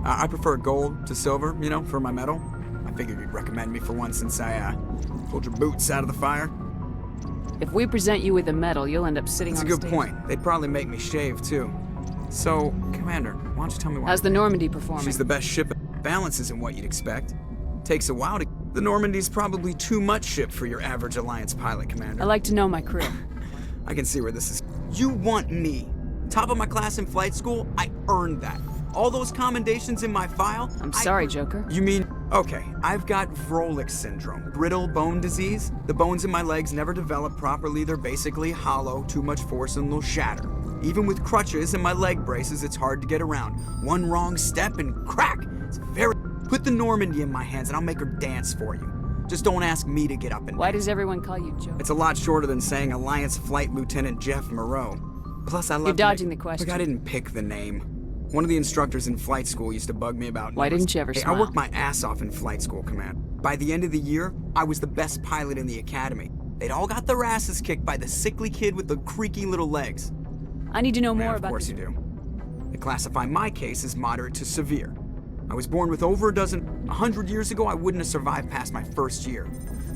I prefer gold to silver, you know, for my metal. I figured you'd recommend me for one since I, pulled your boots out of the fire. If we present you with a medal, you'll end up sitting on That's a stage. good point. They'd probably make me shave, too. So, Commander, why don't you tell me why? How's the Normandy performing? She's the best ship. Balance isn't what you'd expect. Takes a while to... The Normandy's probably too much ship for your average Alliance pilot, Commander. I like to know my crew. I can see where this is... You want me? Top of my class in flight school? I earned that. All those commendations in my file? I'm sorry, Joker. You mean... Okay, I've got Vrolik syndrome, brittle bone disease. The bones in my legs never develop properly. They're basically hollow, too much force and they'll shatter. Even with crutches and my leg braces, it's hard to get around. One wrong step and crack! It's very... Put the Normandy in my hands and I'll make her dance for you. Just don't ask me to get up and Why dance. does everyone call you Joker? It's a lot shorter than saying Alliance Flight Lieutenant Jeff Moreau. Plus, I love... You're dodging the question. Look, I didn't pick the name. One of the instructors in flight school used to bug me about... Why didn't you ever smile? I worked my ass off in flight school, Command. By the end of the year, I was the best pilot in the academy. They'd all got their asses kicked by the sickly kid with the creaky little legs. I need to know more Of about course you do. They classify my case as moderate to severe. I was born with over a dozen. 100 years ago, I wouldn't have survived past my first year.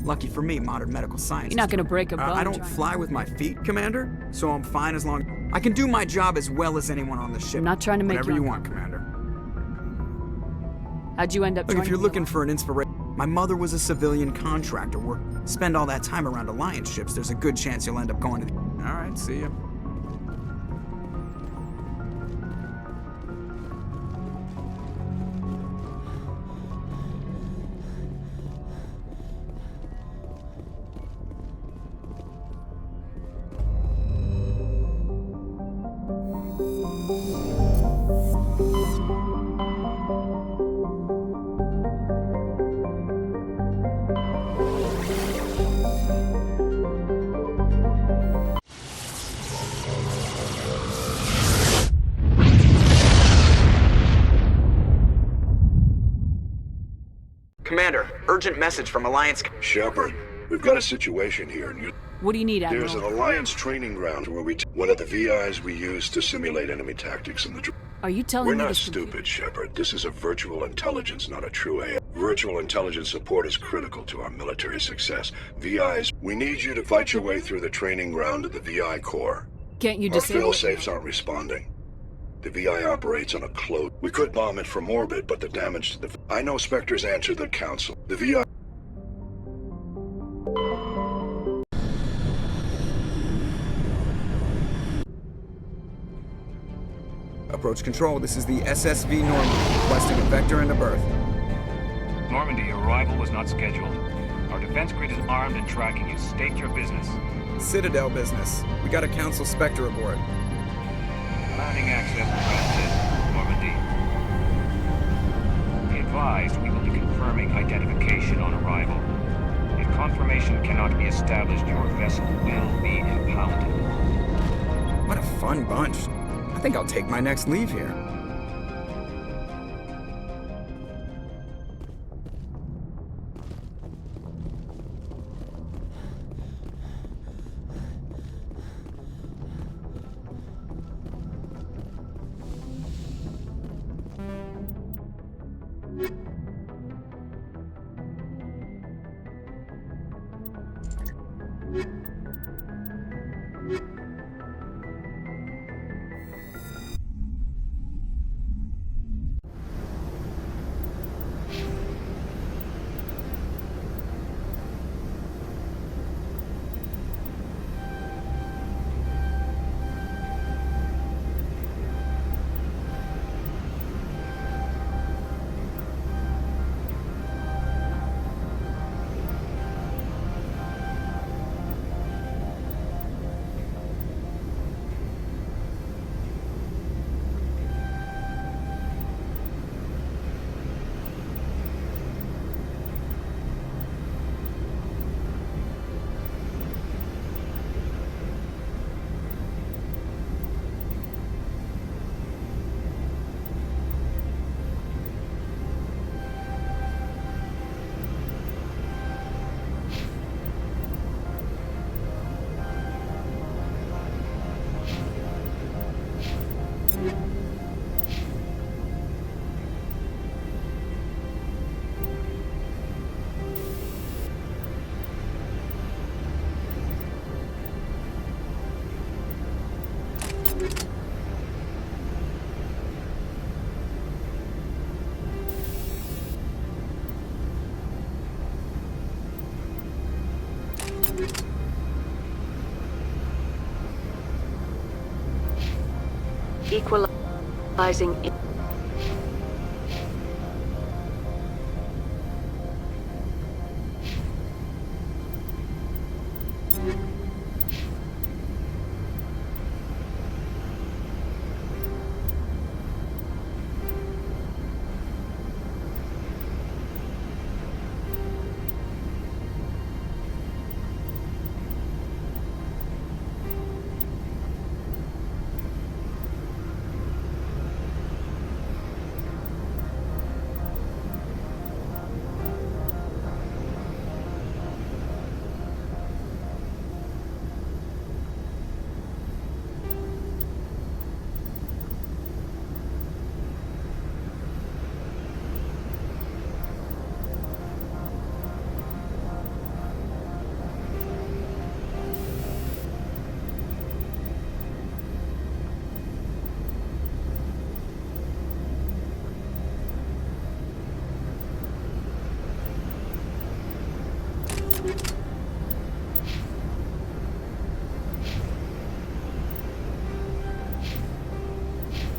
Lucky for me, modern medical science. You're not gonna break a bone. I don't fly with my feet, Commander, so I'm fine as long... I can do my job as well as anyone on the ship. I'm not trying to make Whatever you want, Commander. How'd you end up Look, if joining you're the looking Alliance? for an inspiration... My mother was a civilian contractor. Spend all that time around Alliance ships, there's a good chance you'll end up going to the... All right, see ya. Commander, urgent message from Alliance... Shepard, we've got a situation here. What do you need, Admiral? There's an Alliance training ground where one of the VIs we use to simulate enemy tactics in the... Are you telling We're me not this stupid, Shepard. This is a virtual intelligence, not a true AI. Virtual intelligence support is critical to our military success. VIs, we need you to fight your way through the training ground to the VI core. Can't you Our disable it? fail-safes aren't responding. The VI operates on a close. We could bomb it from orbit, but the damage to the... I know Spectre's answered the Council. The VI... Approach control, this is the SSV Normandy, requesting a vector and a berth. Normandy, your arrival was not scheduled. Our defense grid is armed and tracking you. State your business. Citadel business. We got a Council Spectre aboard. Landing access granted, Normandy. Be advised, we will be confirming identification on arrival. If confirmation cannot be established, your vessel will be impounded. What a fun bunch. I think I'll take my next leave here. Equalizing.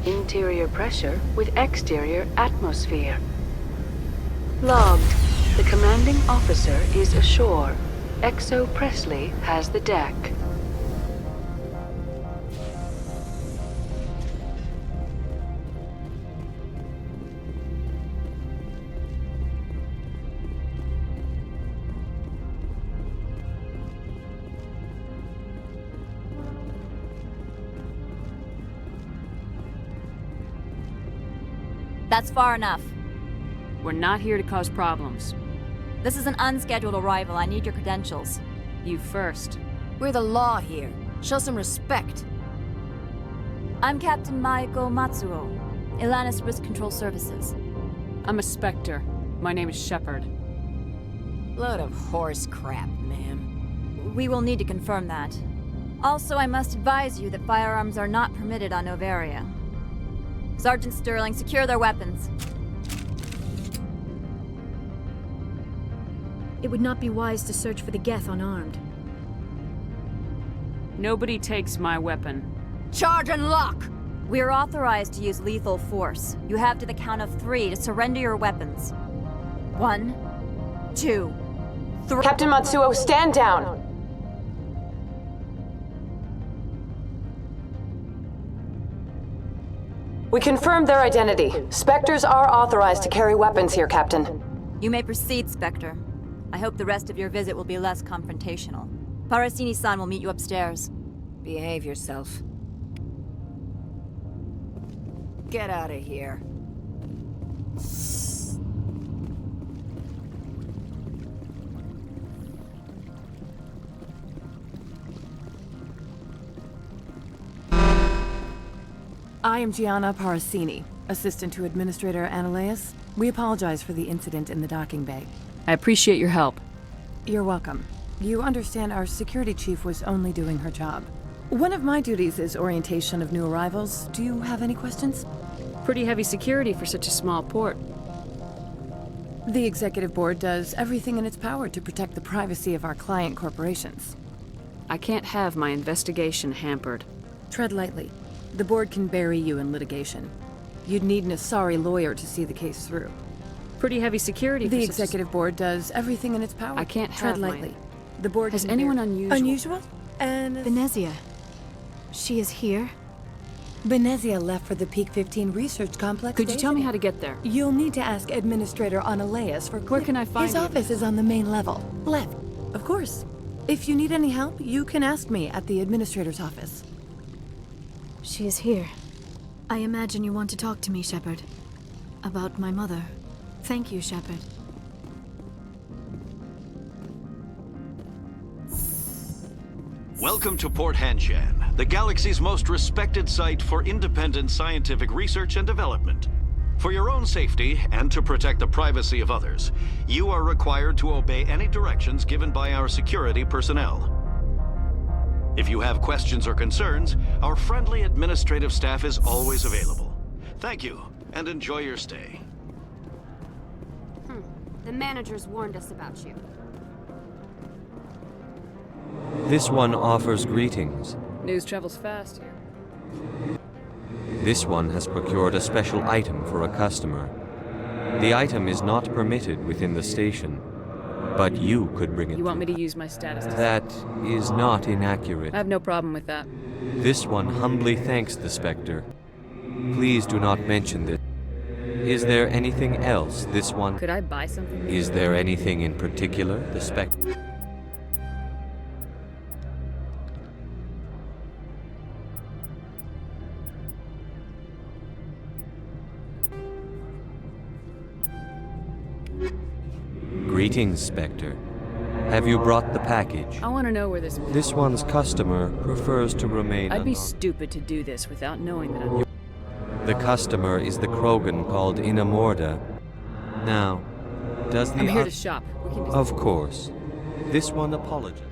Interior pressure with exterior atmosphere. Logged. The commanding officer is ashore. Exo Presley has the deck. That's far enough. We're not here to cause problems. This is an unscheduled arrival. I need your credentials. You first. We're the law here. Show some respect. I'm Captain Maiko Matsuo, Ilanis Risk Control Services. I'm a Spectre. My name is Shepard. Load of horse crap, ma'am. We will need to confirm that. Also, I must advise you that firearms are not permitted on Noveria. Sergeant Sterling, secure their weapons. It would not be wise to search for the Geth unarmed. Nobody takes my weapon. Charge and lock! We are authorized to use lethal force. You have to the count of 3 to surrender your weapons. 1, 2, 3. Captain Matsuo, stand down! We confirmed their identity. Spectres are authorized to carry weapons here, Captain. You may proceed, Spectre. I hope the rest of your visit will be less confrontational. Parasini-san will meet you upstairs. Behave yourself. Get out of here. I am Gianna Parasini, assistant to Administrator Analeas. We apologize for the incident in the docking bay. I appreciate your help. You're welcome. You understand our security chief was only doing her job. One of my duties is orientation of new arrivals. Do you have any questions? Pretty heavy security for such a small port. The Executive Board does everything in its power to protect the privacy of our client corporations. I can't have my investigation hampered. Tread lightly. The board can bury you in litigation. You'd need an Asari lawyer to see the case through. Pretty heavy security for The such a Executive Board does everything in its power. I can't Tread have my- lightly. The board Has can anyone bury- unusual? Unusual? And Benezia. She is here? Benezia left for the Peak 15 research complex. Could you days tell me ago. how to get there? You'll need to ask Administrator Analeas for Where can I find His you? office is on the main level. Left. Of course. If you need any help, you can ask me at the Administrator's office. She is here. I imagine you want to talk to me, Shepard. About my mother. Thank you, Shepard. Welcome to Port Hanshan, the galaxy's most respected site for independent scientific research and development. For your own safety and to protect the privacy of others, you are required to obey any directions given by our security personnel. If you have questions or concerns, our friendly administrative staff is always available. Thank you, and enjoy your stay. The managers warned us about you. This one offers greetings. News travels fast here. This one has procured a special item for a customer. The item is not permitted within the station, but you could bring it. You want me to use my status to... That is not inaccurate. I have no problem with that. This one humbly thanks the Spectre. Please do not mention this. Is there anything else this one... Could I buy something? Is there anything in particular the Spectre... Greetings, Spectre. Have you brought the package? I want to know where this... This one's customer prefers to remain... I'd be stupid to do this without knowing that I'm... The customer is the Krogan called Inamorda. Now, does the... I'm here to shop. We can just... Of course. This one apologizes.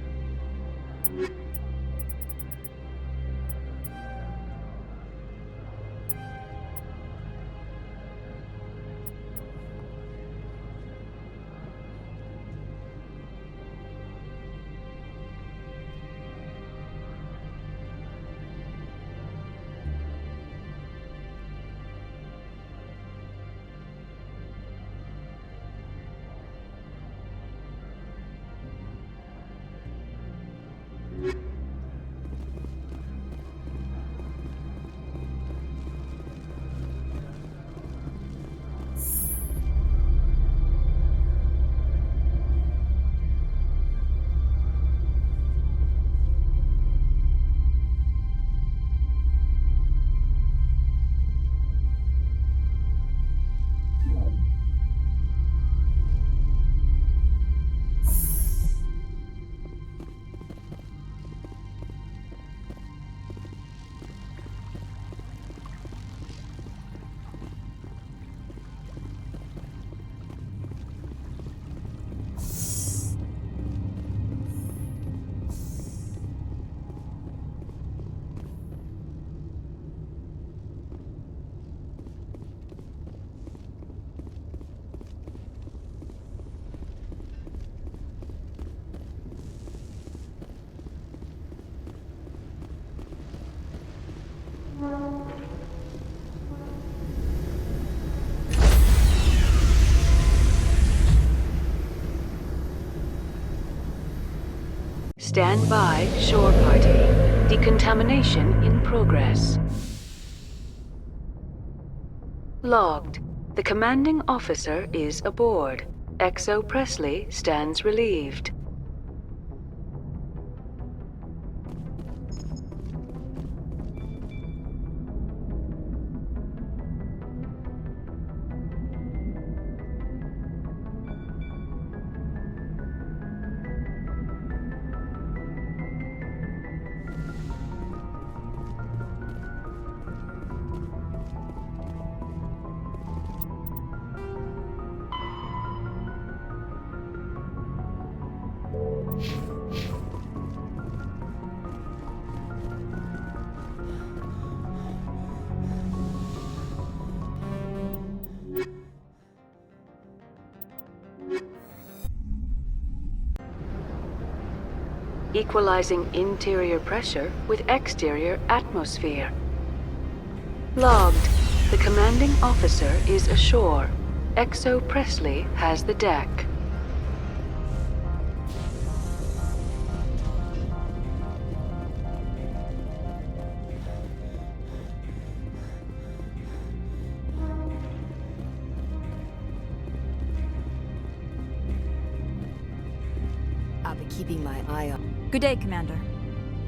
Stand by, shore party. Decontamination in progress. Logged. The commanding officer is aboard. XO Presley stands relieved. Equalizing interior pressure with exterior atmosphere. Logged. The commanding officer is ashore. XO Presley has the deck. I'll be keeping my eye on... Good day, Commander.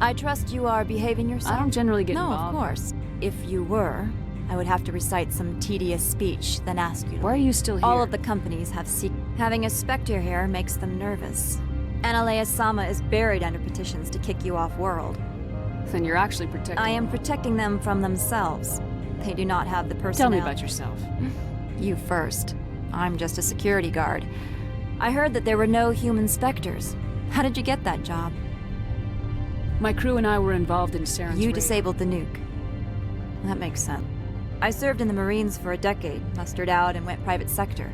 I trust you are behaving yourself? I don't generally get involved. involved. No, of course. If you were, I would have to recite some tedious speech, then ask you to... Why are you still here? All of the companies have Having a Spectre here makes them nervous. Analea-sama is buried under petitions to kick you off-world. Then you're actually protecting... I am protecting them from themselves. They do not have the personnel... Tell me about yourself. You first. I'm just a security guard. I heard that there were no human Spectres. How did you get that job? My crew and I were involved in Saren's You raid. disabled the nuke. That makes sense. I served in the Marines for a decade, mustered out and went private sector.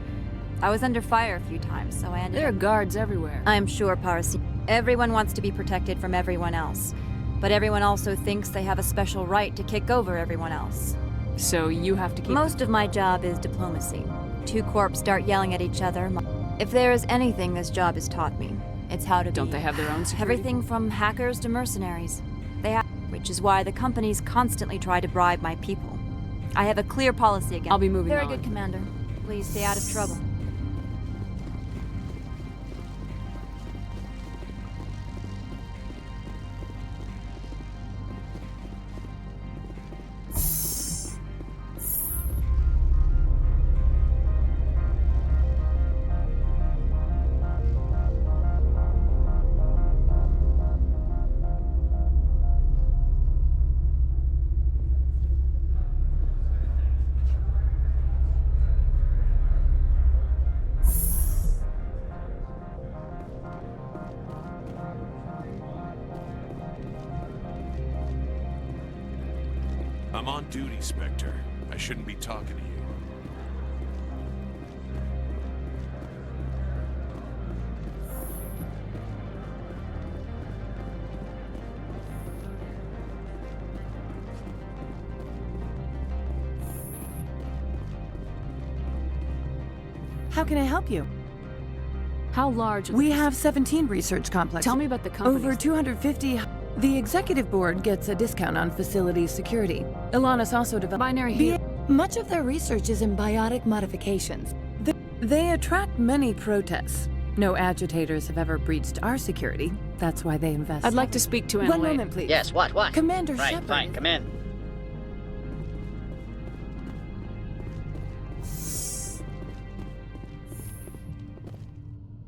I was under fire a few times, so I ended There are guards everywhere. I'm sure, Parsi. Everyone wants to be protected from everyone else. But everyone also thinks they have a special right to kick over everyone else. So you have to keep... Most of my job is diplomacy. Two corps start yelling at each other. If there is anything this job has taught me, it's how to Don't they have their own security? Everything from hackers to mercenaries. They have, which is why the companies constantly try to bribe my people. I have a clear policy against... I'll be moving on. Very good, Commander. Please stay out of trouble. I'm on duty, Spectre. I shouldn't be talking to you. How can I help you? How large? We have 17 research complexes. Tell me about the companies. Over 250. The executive board gets a discount on facility security. Ilanis also developed binary. Much of their research is in biotic modifications. They attract many protests. No agitators have ever breached our security. That's why they invest. I'd like to speak to One moment, please. Yes, what? Commander Right, Shepard. fine, come in.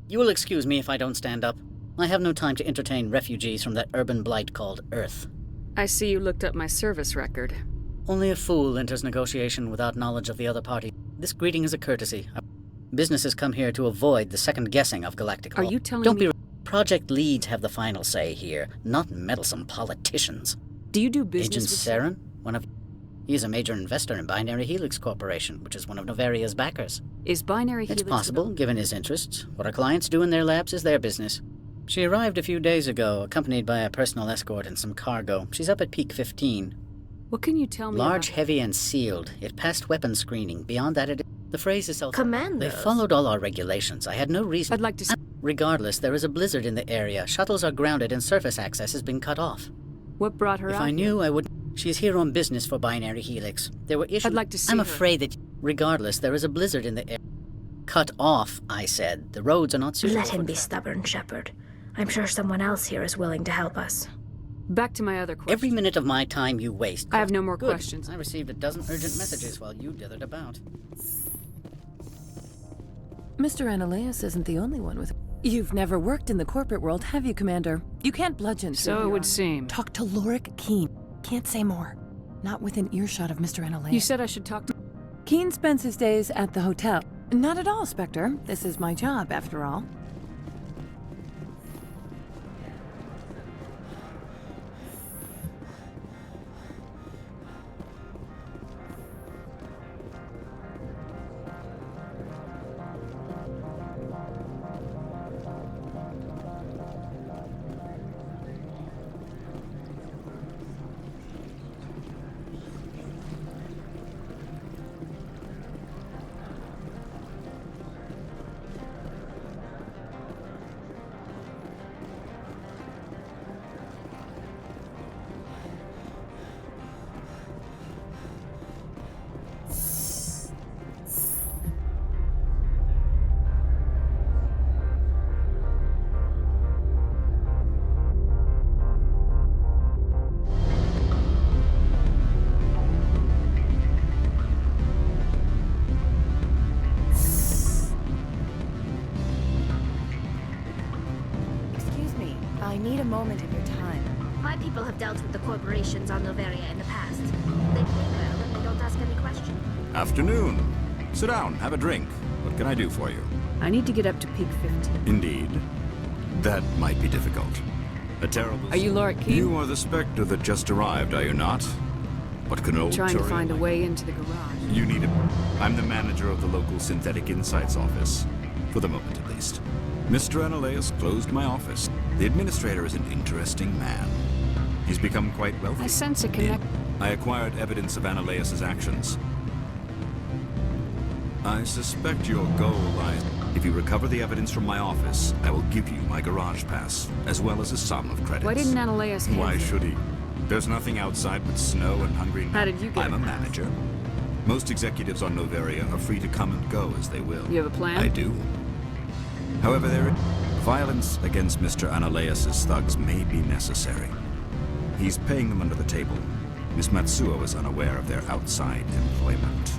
You will excuse me if I don't stand up. I have no time to entertain refugees from that urban blight called Earth. I see you looked up my service record. Only a fool enters negotiation without knowledge of the other party. This greeting is a courtesy. Businesses come here to avoid the second guessing of galactic law. Are you telling Don't me... be... Project leads have the final say here, not meddlesome politicians. Do you do business Agent with... Saren? He is a major investor in Binary Helix Corporation, which is one of Noveria's backers. Is Binary Helix... It's possible, given his interests. What our clients do in their labs is their business. She arrived a few days ago, accompanied by a personal escort and some cargo. She's up at peak 15. What can you tell me Large, about... heavy, and sealed. It passed weapons screening. Beyond that, the phrase is self... Commander. They followed all our regulations. I had no reason... I'd like to... Regardless, there is a blizzard in the area. Shuttles are grounded and surface access has been cut off. What brought her out? If I knew, I would... She's here on business for Binary Helix. There were issues... I'd like to see I'm her. afraid that... Regardless, there is a blizzard in the air. Cut off, I said. The roads are not suitable. Let him be stubborn, Shepard. I'm sure someone else here is willing to help us. Back to my other question. Every minute of my time you waste. I have no more Good. questions. I received a dozen urgent messages while you dithered about. Mr. Ananias isn't the only one with... You've never worked in the corporate world, have you, Commander? You can't bludgeon... So it would seem. Talk to Lorik Queen. Can't say more. Not within earshot of Mr. Ananias. You said I should talk to... Queen spends his days at the hotel. Not at all, Spectre. This is my job, after all. I need a moment of your time. My people have dealt with the corporations on Noveria in the past. They pay well and they don't ask any questions. Afternoon. Sit down, have a drink. What can I do for you? I need to get up to peak 15. Indeed. That might be difficult. A terrible... Are you Lorik Queen? You are the Spectre that just arrived, are you not? What can old Trying to Turian find a way into the garage. You need it. I'm the manager of the local Synthetic Insights office. For the moment, at least. Mr. Ananias closed my office. The administrator is an interesting man. He's become quite wealthy. I sense a connect. I acquired evidence of Ananias' actions. I suspect your goal lies... If you recover the evidence from my office, I will give you my garage pass, as well as a sum of credits. Why didn't Ananias hand Why you? should he? There's nothing outside but snow and hungry... How did you get I'm a a pass? manager. Most executives on Noveria are free to come and go as they will. You have a plan? I do. However, violence against Mr. Ananias' thugs may be necessary. He's paying them under the table. Miss Matsuo is unaware of their outside employment.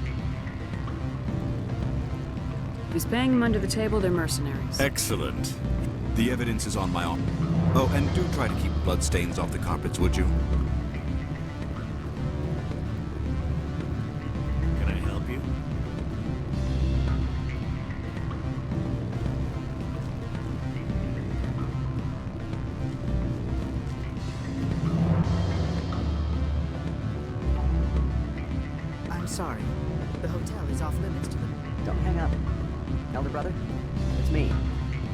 If he's paying them under the table, they're mercenaries. Excellent. The evidence is on my own. Oh, and do try to keep bloodstains off the carpets, would you? Can I help you? I'm sorry. The hotel is off limits to them. Don't hang up. Elder brother, it's me.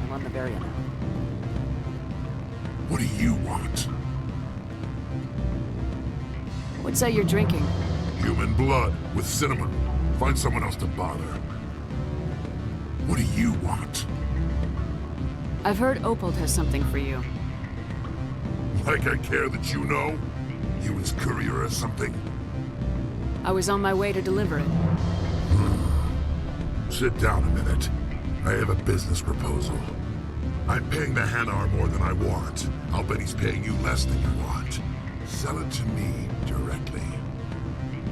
I'm on Noveria now. What do you want? What's that you're drinking? Human blood with cinnamon. Find someone else to bother. What do you want? I've heard Opold has something for you. Like I care that you know? You his courier or something? I was on my way to deliver it. Sit down a minute. I have a business proposal. I'm paying the Hanar more than I want. I'll bet he's paying you less than you want. Sell it to me directly.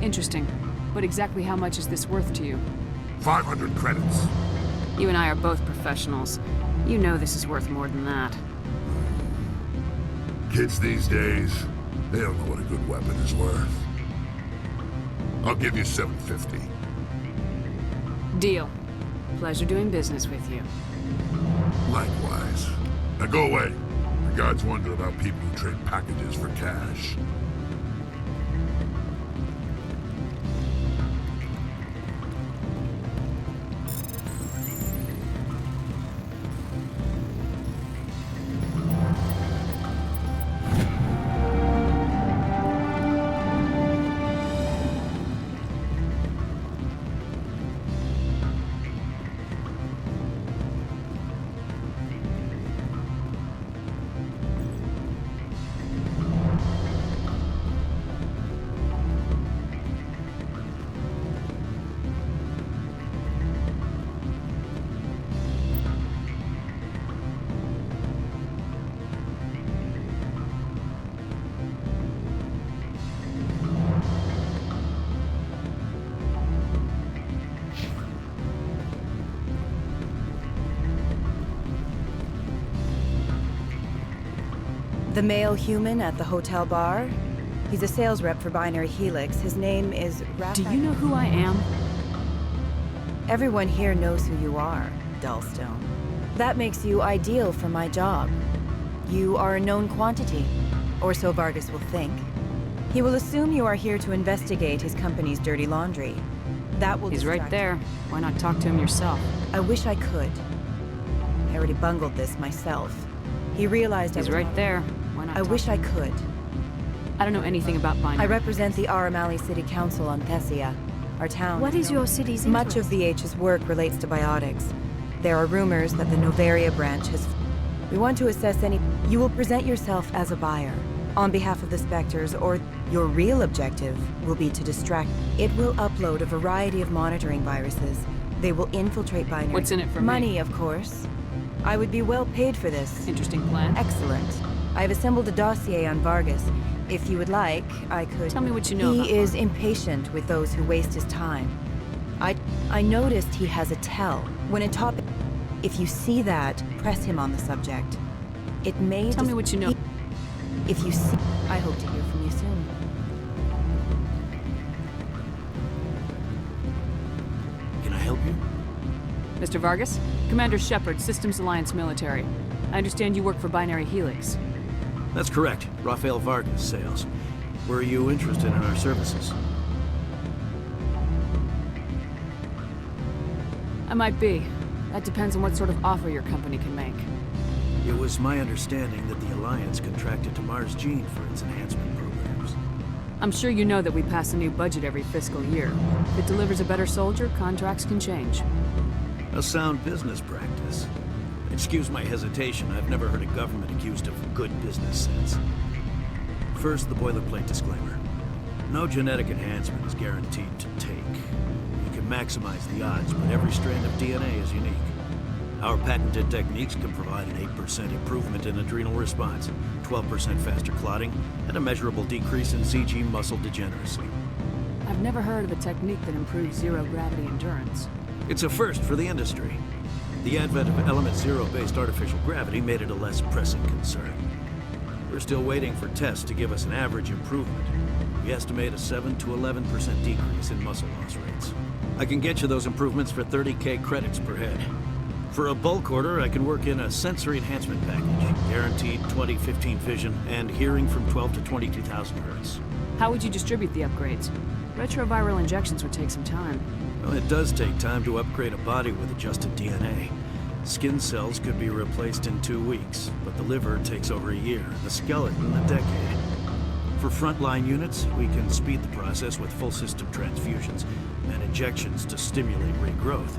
Interesting. But exactly how much is this worth to you? 500 credits. You and I are both professionals. You know this is worth more than that. Kids these days, they don't know what a good weapon is worth. I'll give you 750. Deal. Pleasure doing business with you. Likewise. Now go away. The guards wonder about people who trade packages for cash. The male human at the hotel bar? He's a sales rep for Binary Helix. His name is Raphael. Do you know who I am? Everyone here knows who you are, Dullstone. That makes you ideal for my job. You are a known quantity, or so Vargas will think. He will assume you are here to investigate his company's dirty laundry. That will He's right there. Why not talk to him yourself? I wish I could. I already bungled this myself. He realized He's right there. Why not I wish I could. I don't know anything about Binary. I represent the Aramali City Council on Thessia. Our town... What is your city's Much of VH's work relates to biotics. There are rumors that the Noveria branch has... We want to assess any... You will present yourself as a buyer, on behalf of the Spectres, or your real objective will be to distract... It will upload a variety of monitoring viruses. They will infiltrate Binary... What's in it for me? Money, of course. I would be well paid for this. Interesting plan. Excellent. I have assembled a dossier on Vargas. If you would like, I could... Tell me what you know about He is Vargas. impatient with those who waste his time. I noticed he has a tell. When a topic... If you see that, press him on the subject. It may... Tell me what you know. If you see... I hope to hear from you soon. Can I help you? Mr. Vargas? Commander Shepard, Systems Alliance Military. I understand you work for Binary Helix. That's correct. Rafael Vargas, sales. Were you interested in our services? I might be. That depends on what sort of offer your company can make. It was my understanding that the Alliance contracted to Mars Gene for its enhancement programs. I'm sure you know that we pass a new budget every fiscal year. If it delivers a better soldier, contracts can change. A sound business practice. Excuse my hesitation, I've never heard a government accused of good business sense. First, the boilerplate disclaimer. No genetic enhancement is guaranteed to take. You can maximize the odds, but every strand of DNA is unique. Our patented techniques can provide an 8% improvement in adrenal response, 12% faster clotting, and a measurable decrease in CG muscle degeneracy. I've never heard of a technique that improves zero-gravity endurance. It's a first for the industry. The advent of element zero-based artificial gravity made it a less pressing concern. We're still waiting for tests to give us an average improvement. We estimate a 7 to 11% decrease in muscle loss rates. I can get you those improvements for 30K credits per head. For a bulk order, I can work in a sensory enhancement package, guaranteed 20/15 vision, and hearing from 12 to 22,000 hertz. How would you distribute the upgrades? Retroviral injections would take some time. Well, it does take time to upgrade a body with adjusted DNA. Skin cells could be replaced in 2 weeks, but the liver takes over a year, and the skeleton a decade. For frontline units, we can speed the process with full system transfusions and injections to stimulate regrowth.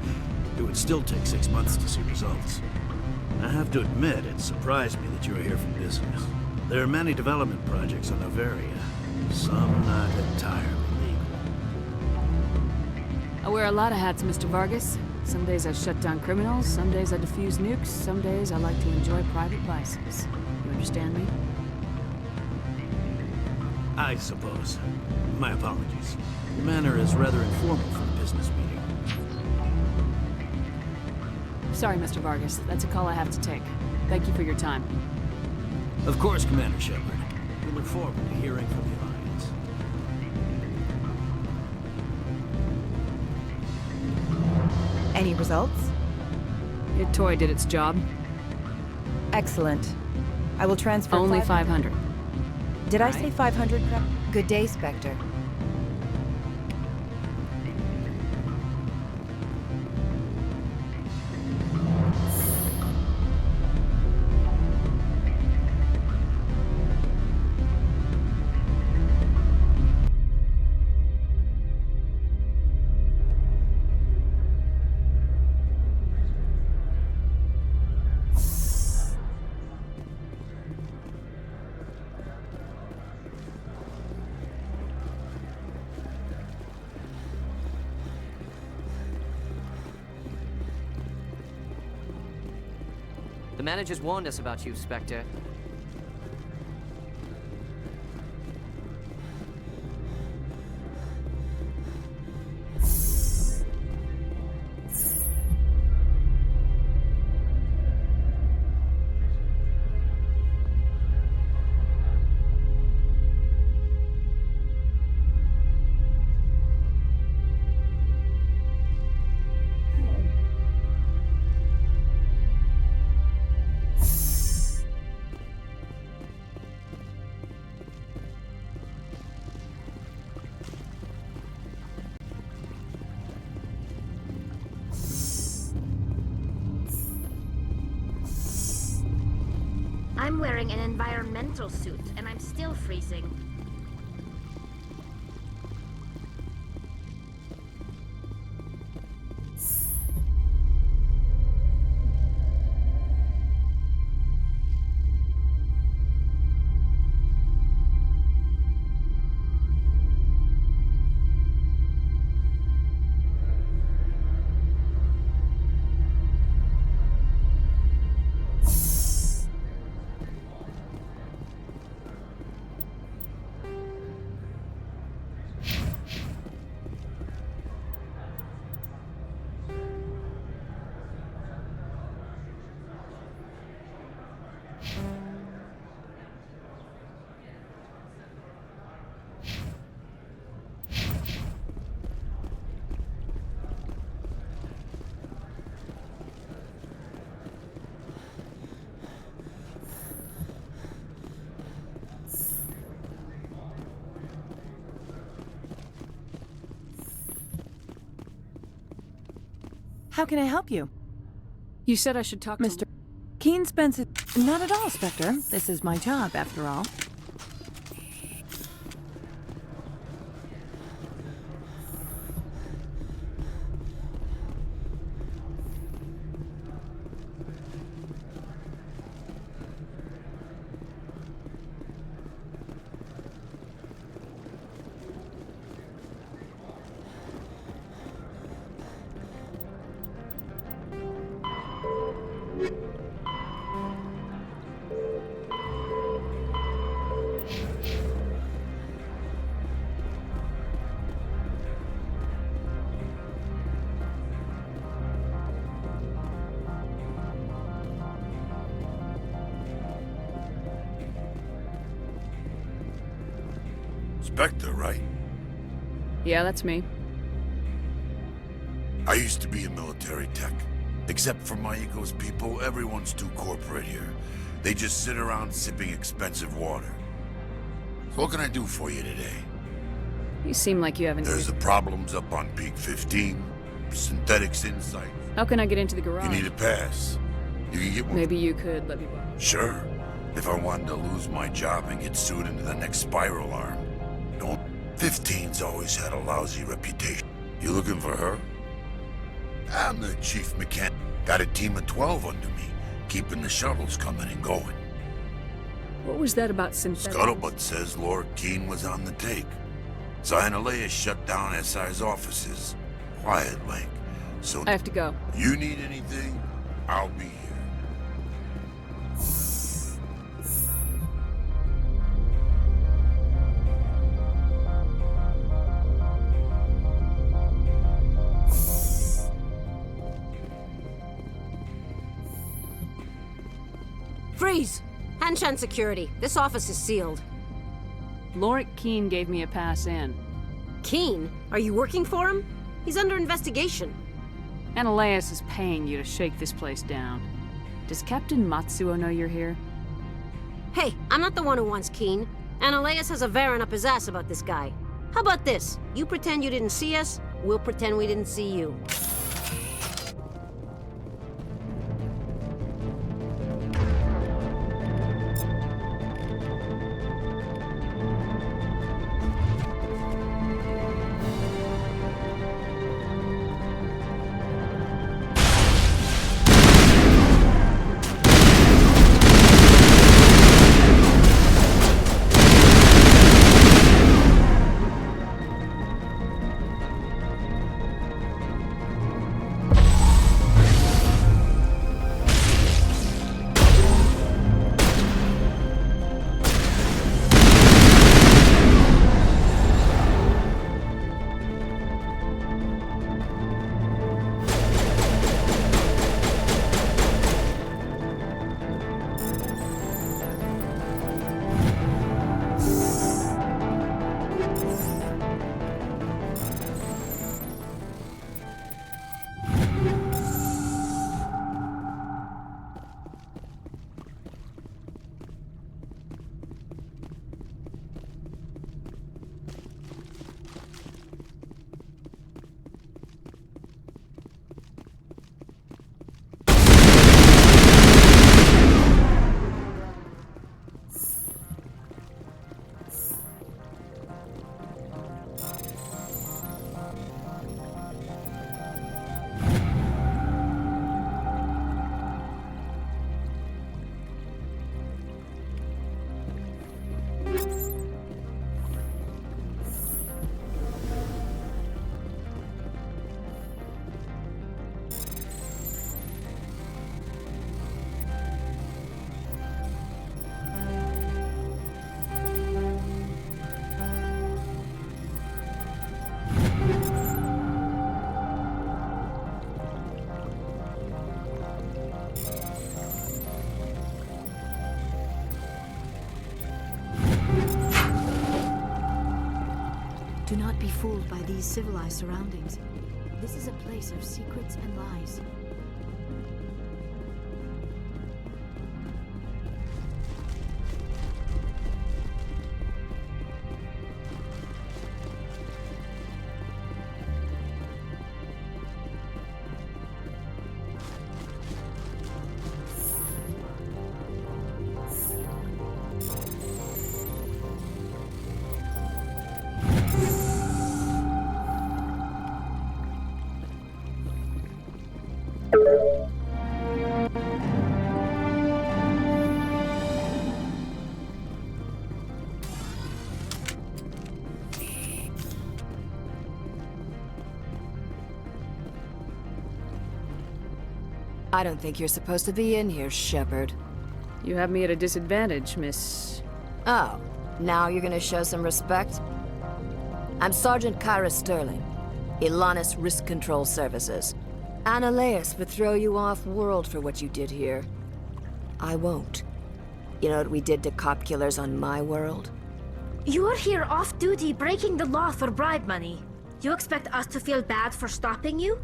It would still take 6 months to see results. I have to admit, it surprised me that you are here for business. There are many development projects on Noveria, some not entirely legal. I wear a lot of hats, Mr. Vargas. Some days I shut down criminals, some days I defuse nukes, some days I like to enjoy private vices. You understand me? I suppose. My apologies. Your manner is rather informal for a business meeting. Sorry, Mr. Vargas. That's a call I have to take. Thank you for your time. Of course, Commander Shepard. We look forward to hearing from the Alliance. Any results? Your toy did its job. Excellent. I will transfer Only 500. Did I say 500? Good day, Spectre. The managers warned us about you, Spectre. I'm wearing an environmental suit, and I'm still freezing. How can I help you? You said I should talk to Mr. Keen spends it. Not at all, Spectre. This is my job, after all. Spectre, right? Yeah, that's me. I used to be a military tech. Except for my ego's people, everyone's too corporate here. They just sit around sipping expensive water. So what can I do for you today? You seem like you haven't... There's the problems up on Peak 15. Synthetics Insight. How can I get into the garage? You need a pass. You can get one. Maybe you could let me borrow. Sure. If I wanted to lose my job and get sued into the next spiral arm. Don't... 15's always had a lousy reputation. You looking for her? I'm the chief mechanic. Got a team of 12 under me, keeping the shuttles coming and going. What was that about synthetics? Scuttlebutt says Lord Keene was on the take. Zionalea shut down SI's offices. Quiet like. So I have to go. You need anything? I'll be here. Freeze! Hanshan security. This office is sealed. Lord Keene gave me a pass in. Keene? Are you working for him? He's under investigation. Ananias is paying you to shake this place down. Does Captain Matsuo know you're here? Hey, I'm not the one who wants Keene. Ananias has a Varen up his ass about this guy. How about this? You pretend you didn't see us, we'll pretend we didn't see you. Do not be fooled by these civilized surroundings. This is a place of secrets and lies. I don't think you're supposed to be in here, Shepard. You have me at a disadvantage, Miss... Oh, now you're gonna show some respect? I'm Sergeant Kyra Sterling, Ilanis Risk Control Services. Analeas would throw you off-world for what you did here. I won't. You know what we did to cop killers on my world? You're here off-duty breaking the law for bribe money. You expect us to feel bad for stopping you?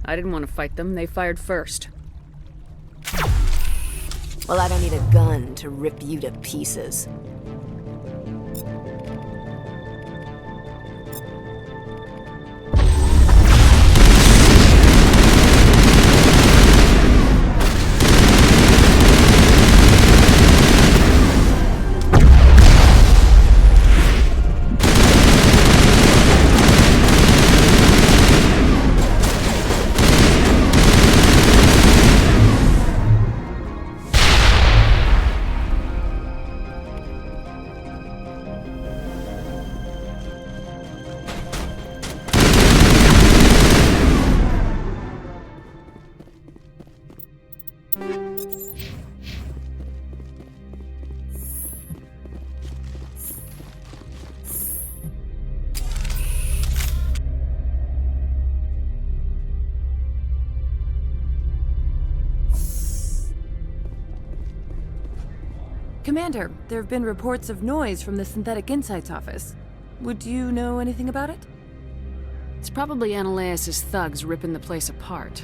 I didn't want to fight them. They fired first. Well, I don't need a gun to rip you to pieces. Commander, there have been reports of noise from the Synthetic Insights office. Would you know anything about it? It's probably Analeas' thugs ripping the place apart.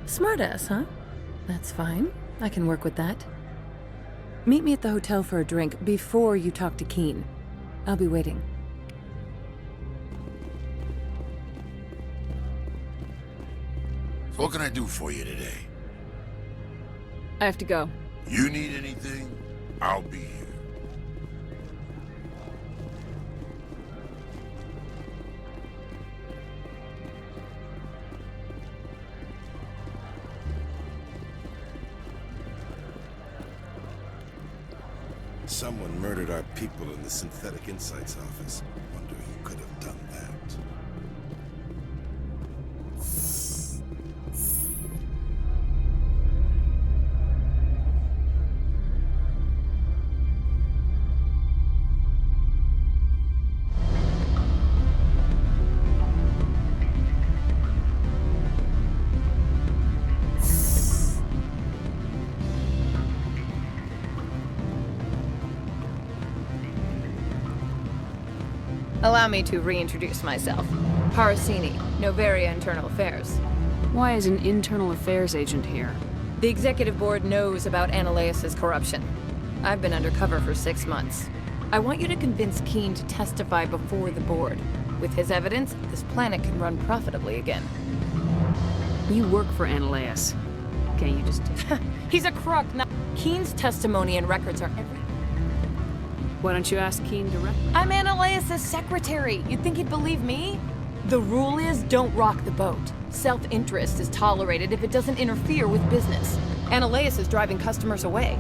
Smartass, huh? That's fine. I can work with that. Meet me at the hotel for a drink before you talk to Keen. I'll be waiting. So what can I do for you today? I have to go. You need anything? I'll be here. Someone murdered our people in the Synthetic Insights office. Wonder who could have done that. Allow me to reintroduce myself. Parasini, Noveria Internal Affairs. Why is an internal affairs agent here? The executive board knows about Analeas' corruption. I've been undercover for 6 months. I want you to convince Keen to testify before the board. With his evidence, this planet can run profitably again. You work for Analeas. Can't you just... He's a crook. Keen's testimony and records are everything. Why don't you ask Keen directly? I'm Analeas' secretary. You'd think he'd believe me? The rule is don't rock the boat. Self-interest is tolerated if it doesn't interfere with business. Analeas is driving customers away.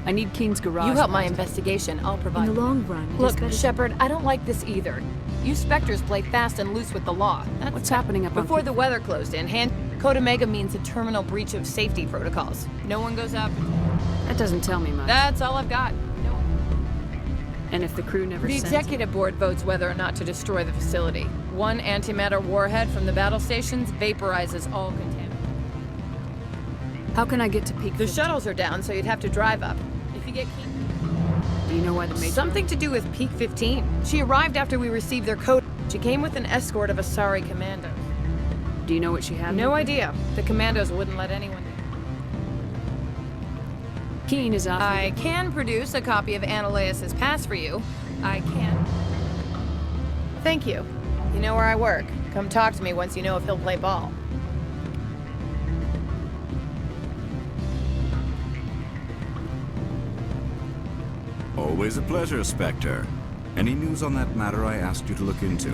I need Keen's garage. You help my investigation, I'll provide. In the long run, Look, Shepard, I don't like this either. You Spectres play fast and loose with the law. What's happening up Before the weather closed in, Code Omega means a terminal breach of safety protocols. No one goes up. That doesn't tell me much. That's all I've got. And if the crew never The executive board votes whether or not to destroy the facility. One antimatter warhead from the battle stations vaporizes all contaminants. How can I get to Peak 15? The shuttles are down, so you'd have to drive up. If you get Do you know why the Matriarch... Something to do with Peak 15. She arrived after we received their code. She came with an escort of Asari commandos. Do you know what she had? No idea. The commandos wouldn't let anyone... Keen is off. I can produce a copy of Analeas' pass for you. I can. Thank you. You know where I work. Come talk to me once you know if he'll play ball. Always a pleasure, Spectre. Any news on that matter I asked you to look into?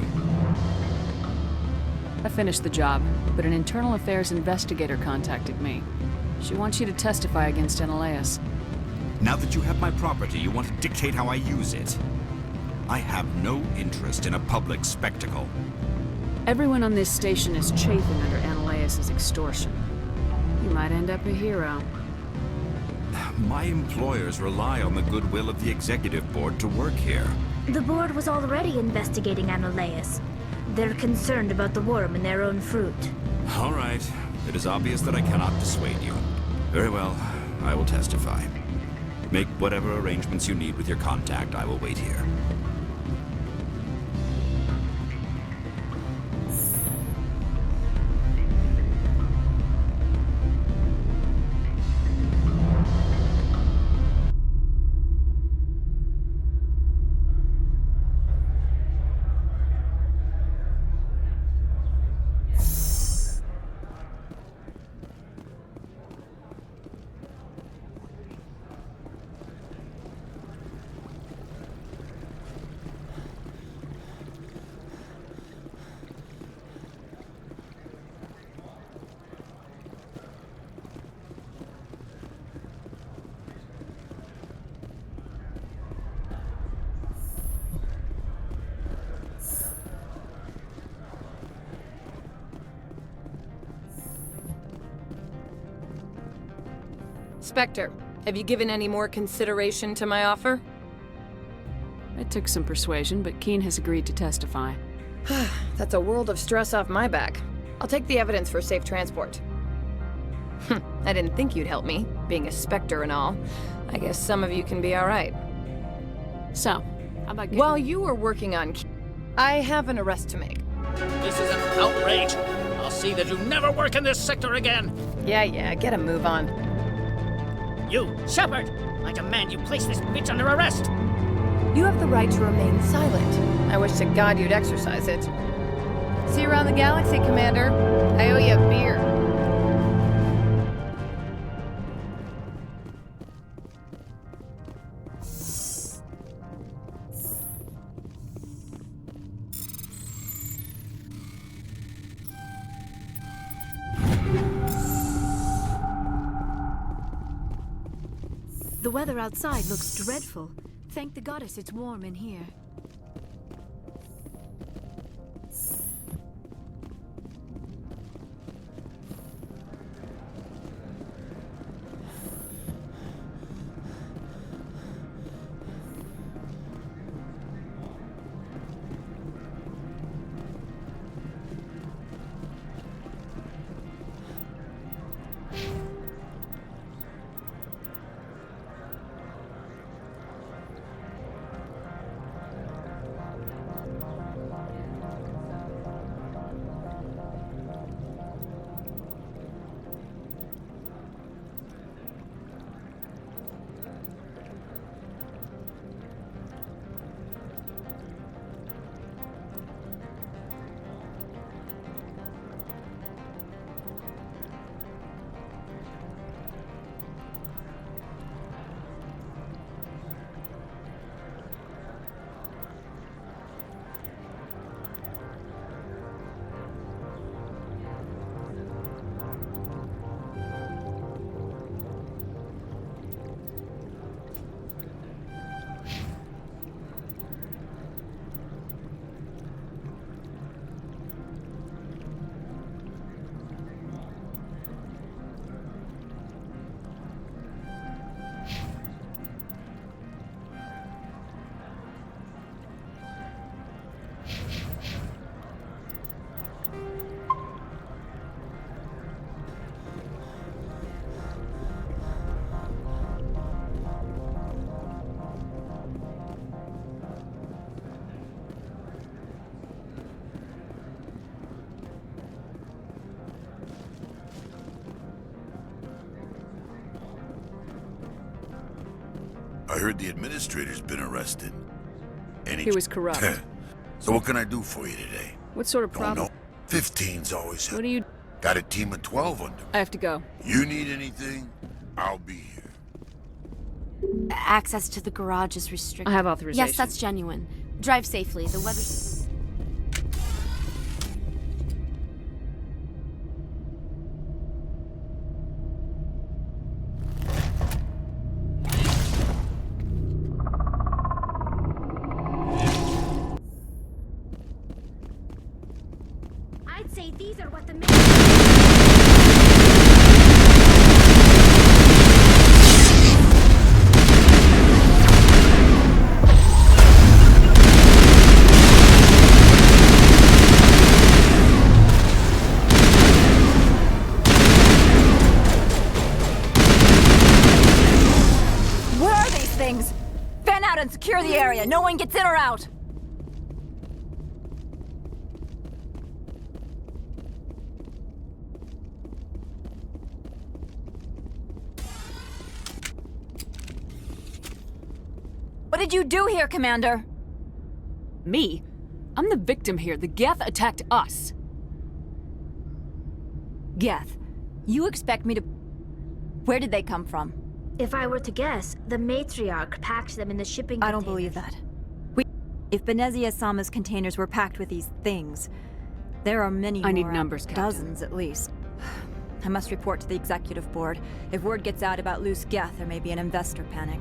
I finished the job, but an internal affairs investigator contacted me. She wants you to testify against Analeas. Now that you have my property, you want to dictate how I use it. I have no interest in a public spectacle. Everyone on this station is chafing under Analeas' extortion. You might end up a hero. My employers rely on the goodwill of the executive board to work here. The board was already investigating Anoleus. They're concerned about the worm in their own fruit. All right. It is obvious that I cannot dissuade you. Very well. I will testify. Make whatever arrangements you need with your contact. I will wait here. Spectre, have you given any more consideration to my offer? It took some persuasion, but Keen has agreed to testify. That's a world of stress off my back. I'll take the evidence for safe transport. I didn't think you'd help me, being a Spectre and all. I guess some of you can be alright. So, how about While you were working on I have an arrest to make. This is an outrage. I'll see that you never work in this sector again. Yeah, get a move on. You, Shepard! I demand you place this bitch under arrest! You have the right to remain silent. I wish to God you'd exercise it. See you around the galaxy, Commander. I owe you a beer. The weather outside looks dreadful. Thank the goddess it's warm in here. I heard the administrator's been arrested. He was corrupt. So what can I do for you today? What sort of problem? No. 15's always What do you... Got a team of 12 under me. I have to go. You need anything? I'll be here. Access to the garage is restricted. I have authorization. Yes, that's genuine. Drive safely. The weather's... I'd say these are what the the area. No one gets in or out. What did you do here, Commander? Me? I'm the victim here. The Geth attacked us. Geth, you expect me to... Where did they come from? If I were to guess, the Matriarch packed them in the shipping containers. I don't believe that. If Benezia-sama's containers were packed with these things, there are many more. I need numbers, Captain. Dozens, at least. I must report to the Executive Board. If word gets out about loose Geth, there may be an investor panic.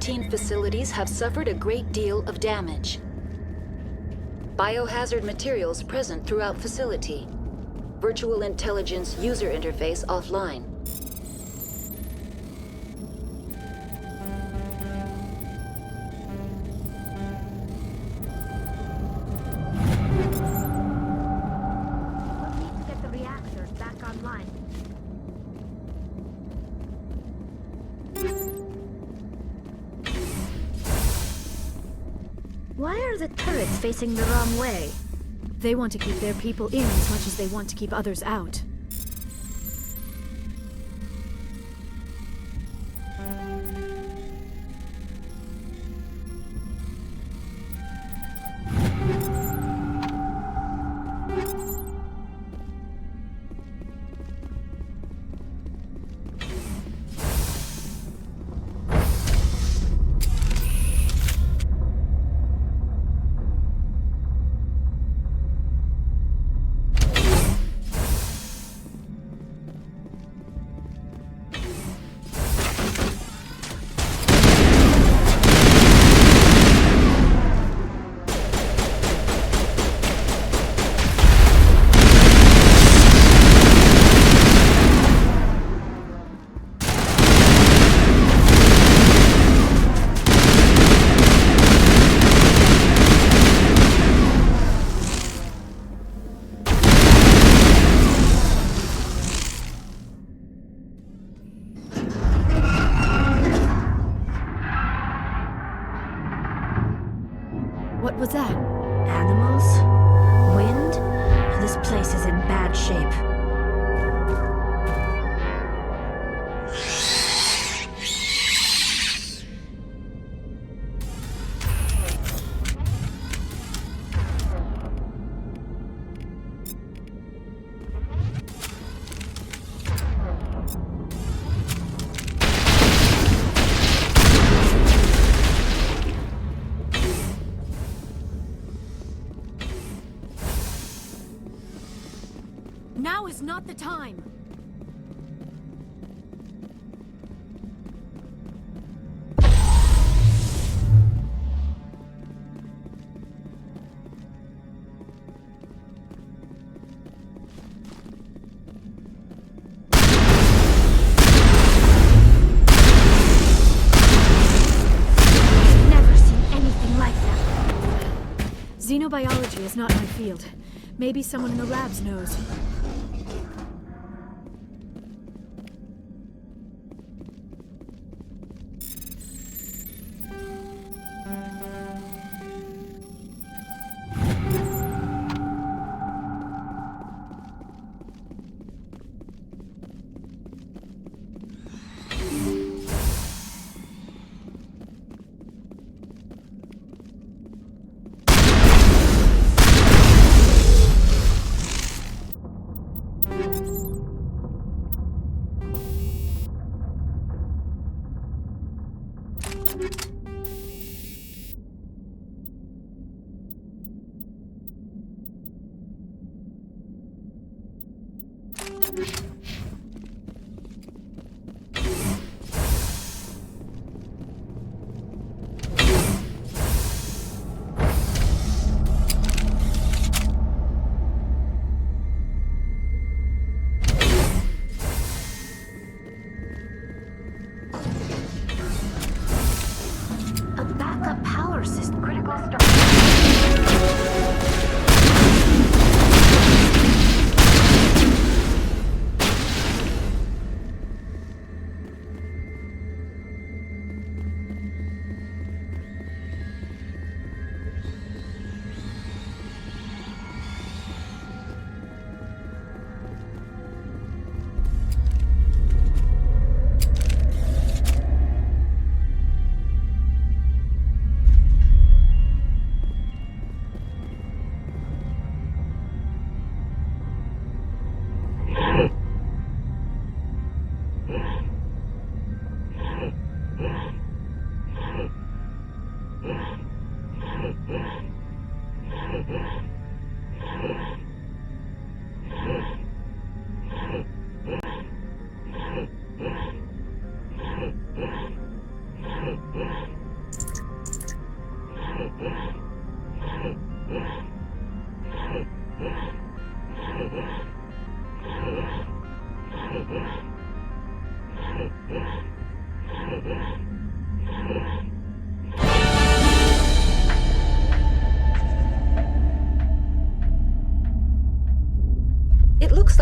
14 facilities have suffered a great deal of damage. Biohazard materials present throughout facility. Virtual intelligence user interface offline. We'll need to get the reactors back online. Why are the turrets facing the wrong way? They want to keep their people in as much as they want to keep others out. What was that? Animals? Wind? This place is in bad shape. Now is not the time! Never seen anything like that. Xenobiology is not my field. Maybe someone in the labs knows. A backup power system. Critical structure.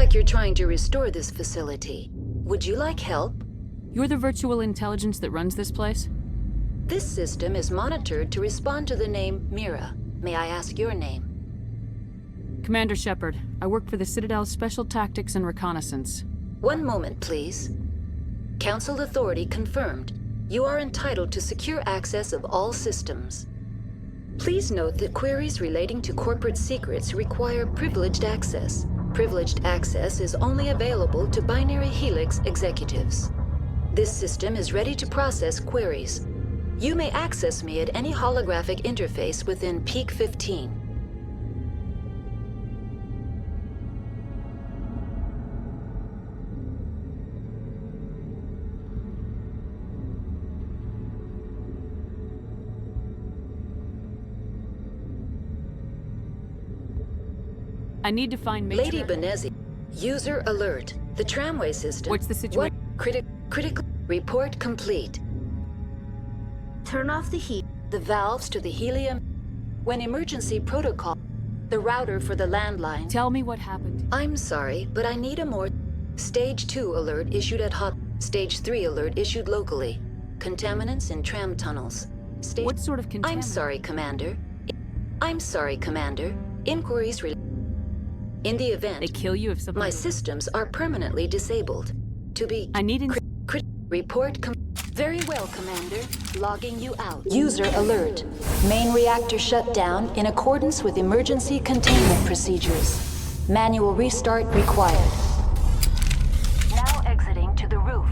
like you're trying to restore this facility. Would you like help? You're the virtual intelligence that runs this place? This system is monitored to respond to the name Mira. May I ask your name? Commander Shepard. I work for the Citadel's Special Tactics and Reconnaissance. One moment, please. Council authority confirmed. You are entitled to secure access of all systems. Please note that queries relating to corporate secrets require privileged access. Privileged access is only available to Binary Helix executives. This system is ready to process queries. You may access me at any holographic interface within Peak 15. I need to find Matriarch. Lady Benezia. User alert. The tramway system. What's the situation? Critical report complete. Turn off the heat. The valves to the helium. When emergency protocol. The router for the landline. Tell me what happened. I'm sorry, but I need a more. Stage 2 alert issued at hot. Stage 3 alert issued locally. Contaminants in tram tunnels. What sort of contaminant? I'm sorry, Commander. Inquiries in the event they kill you if something. My systems are permanently disabled. To be. I need report. Very well, Commander. Logging you out. User alert. Main reactor shut down in accordance with emergency containment procedures. Manual restart required. Now exiting to the roof.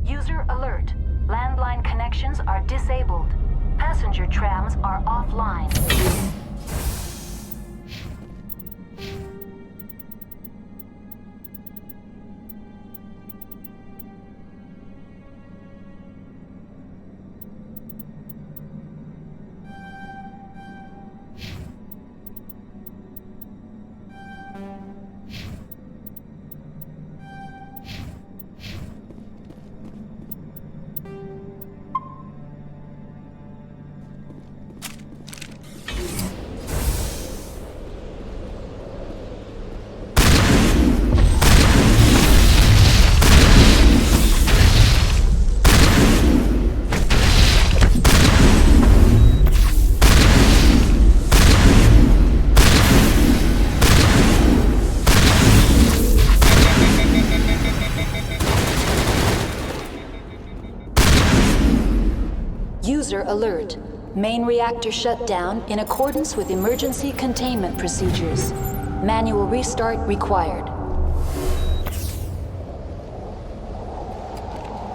User alert. Landline connections are disabled. Passenger trams are offline. User alert. Main reactor shut down in accordance with emergency containment procedures. Manual restart required.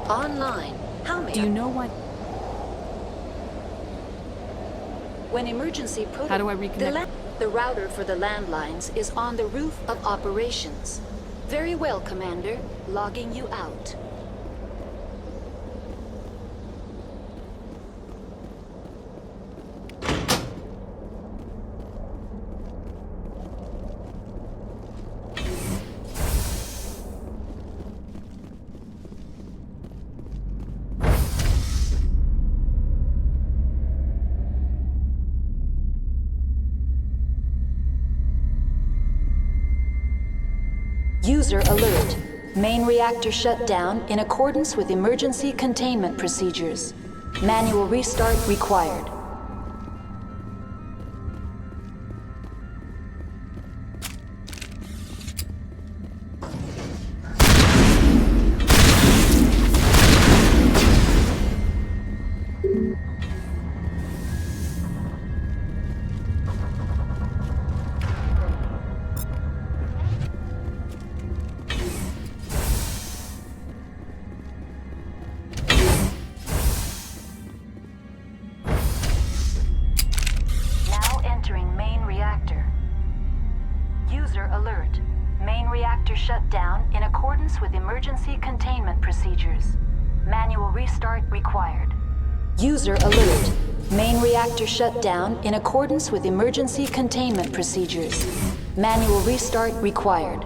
Online. How may Do you know what? When emergency protocol. How do I reconnect? The router for the landlines is on the roof of operations. Very well, Commander. Logging you out. User alert. Main reactor shut down in accordance with emergency containment procedures. Manual restart required. Shut down in accordance with emergency containment procedures. Manual restart required. User alert. Main reactor shut down in accordance with emergency containment procedures. Manual restart required.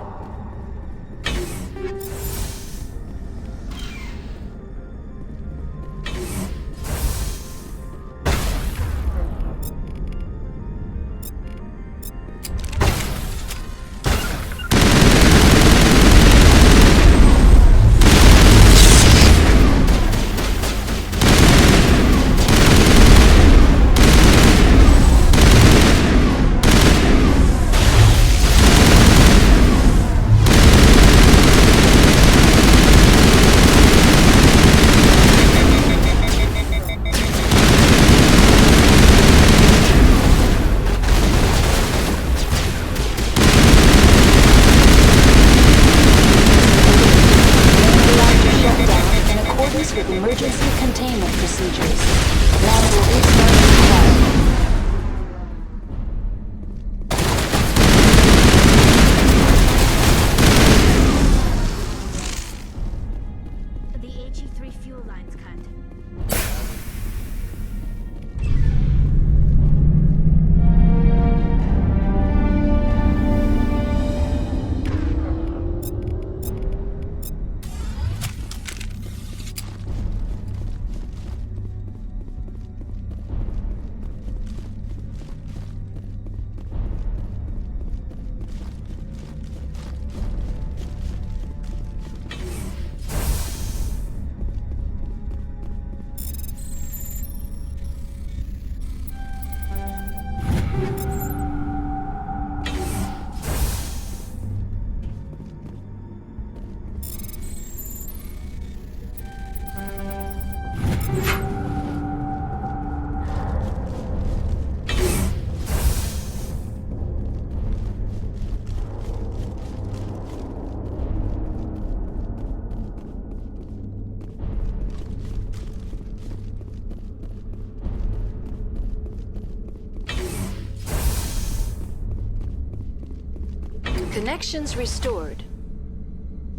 Connections restored.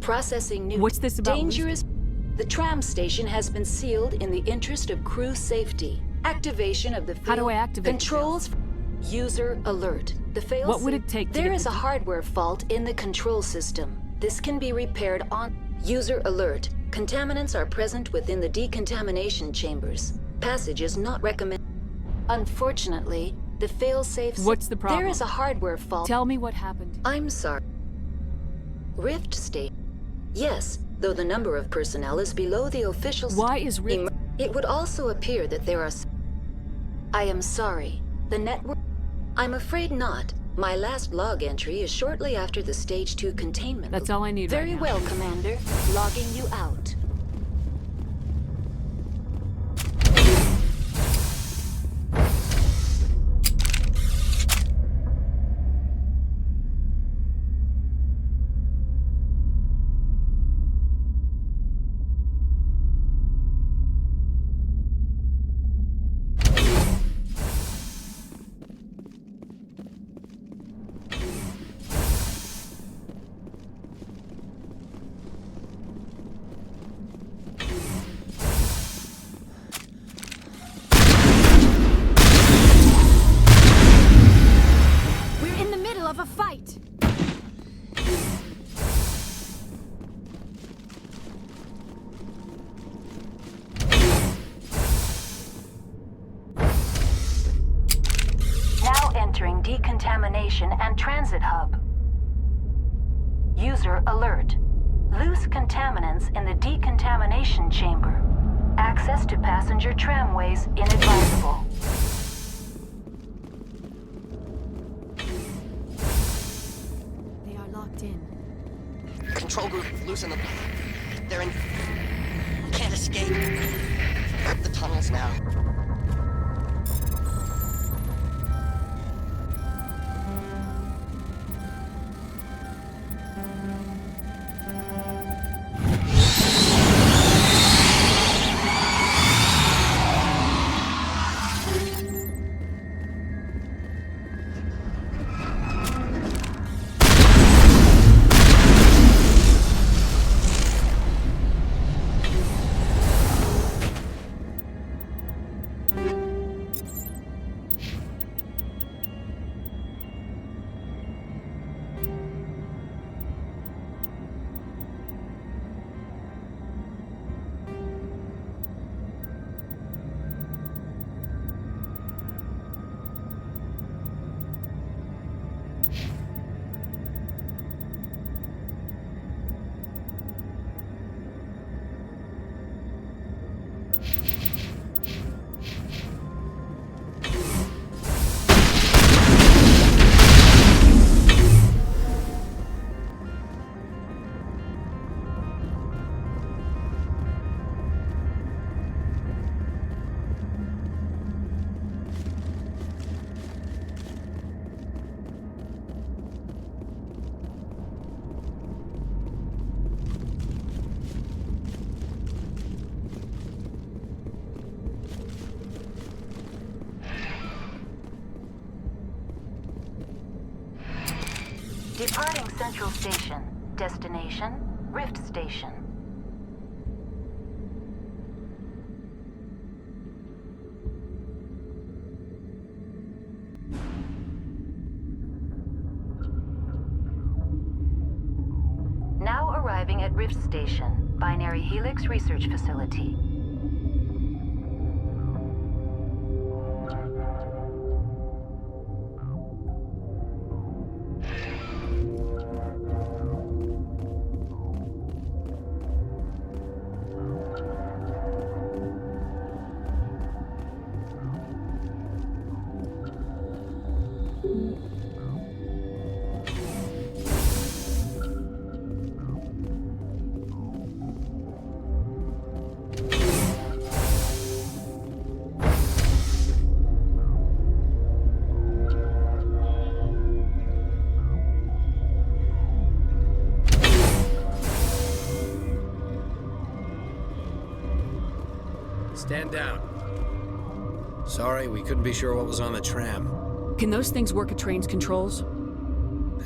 Processing new. What's this about? Dangerous. The tram station has been sealed in the interest of crew safety. Activation of the field. How do I activate controls? User alert. The fail. What would it take to There get is a hardware fault in the control system. This can be repaired on user alert. Contaminants are present within the decontamination chambers. Passage is not recommended. Unfortunately, the fail-safe. What's the problem? There is a hardware fault. Tell me what happened. I'm sorry. Rift State. Yes, though the number of personnel is below the official. Why is Rift? It would also appear that there are. I am sorry. The network. I'm afraid not. My last log entry is shortly after the Stage 2 containment. That's all I need Very right now. well, Commander. Logging you out. Of a fight. Now entering decontamination and transit hub. User alert. Loose contaminants in the decontamination chamber. Access to passenger tramways inadvisable. Control group, loosen them. They're in... Can't escape. The tunnels now. Departing Central Station. Destination, Rift Station. Now arriving at Rift Station, Binary Helix Research Facility. Stand down. Sorry, we couldn't be sure what was on the tram. Can those things work at train's controls?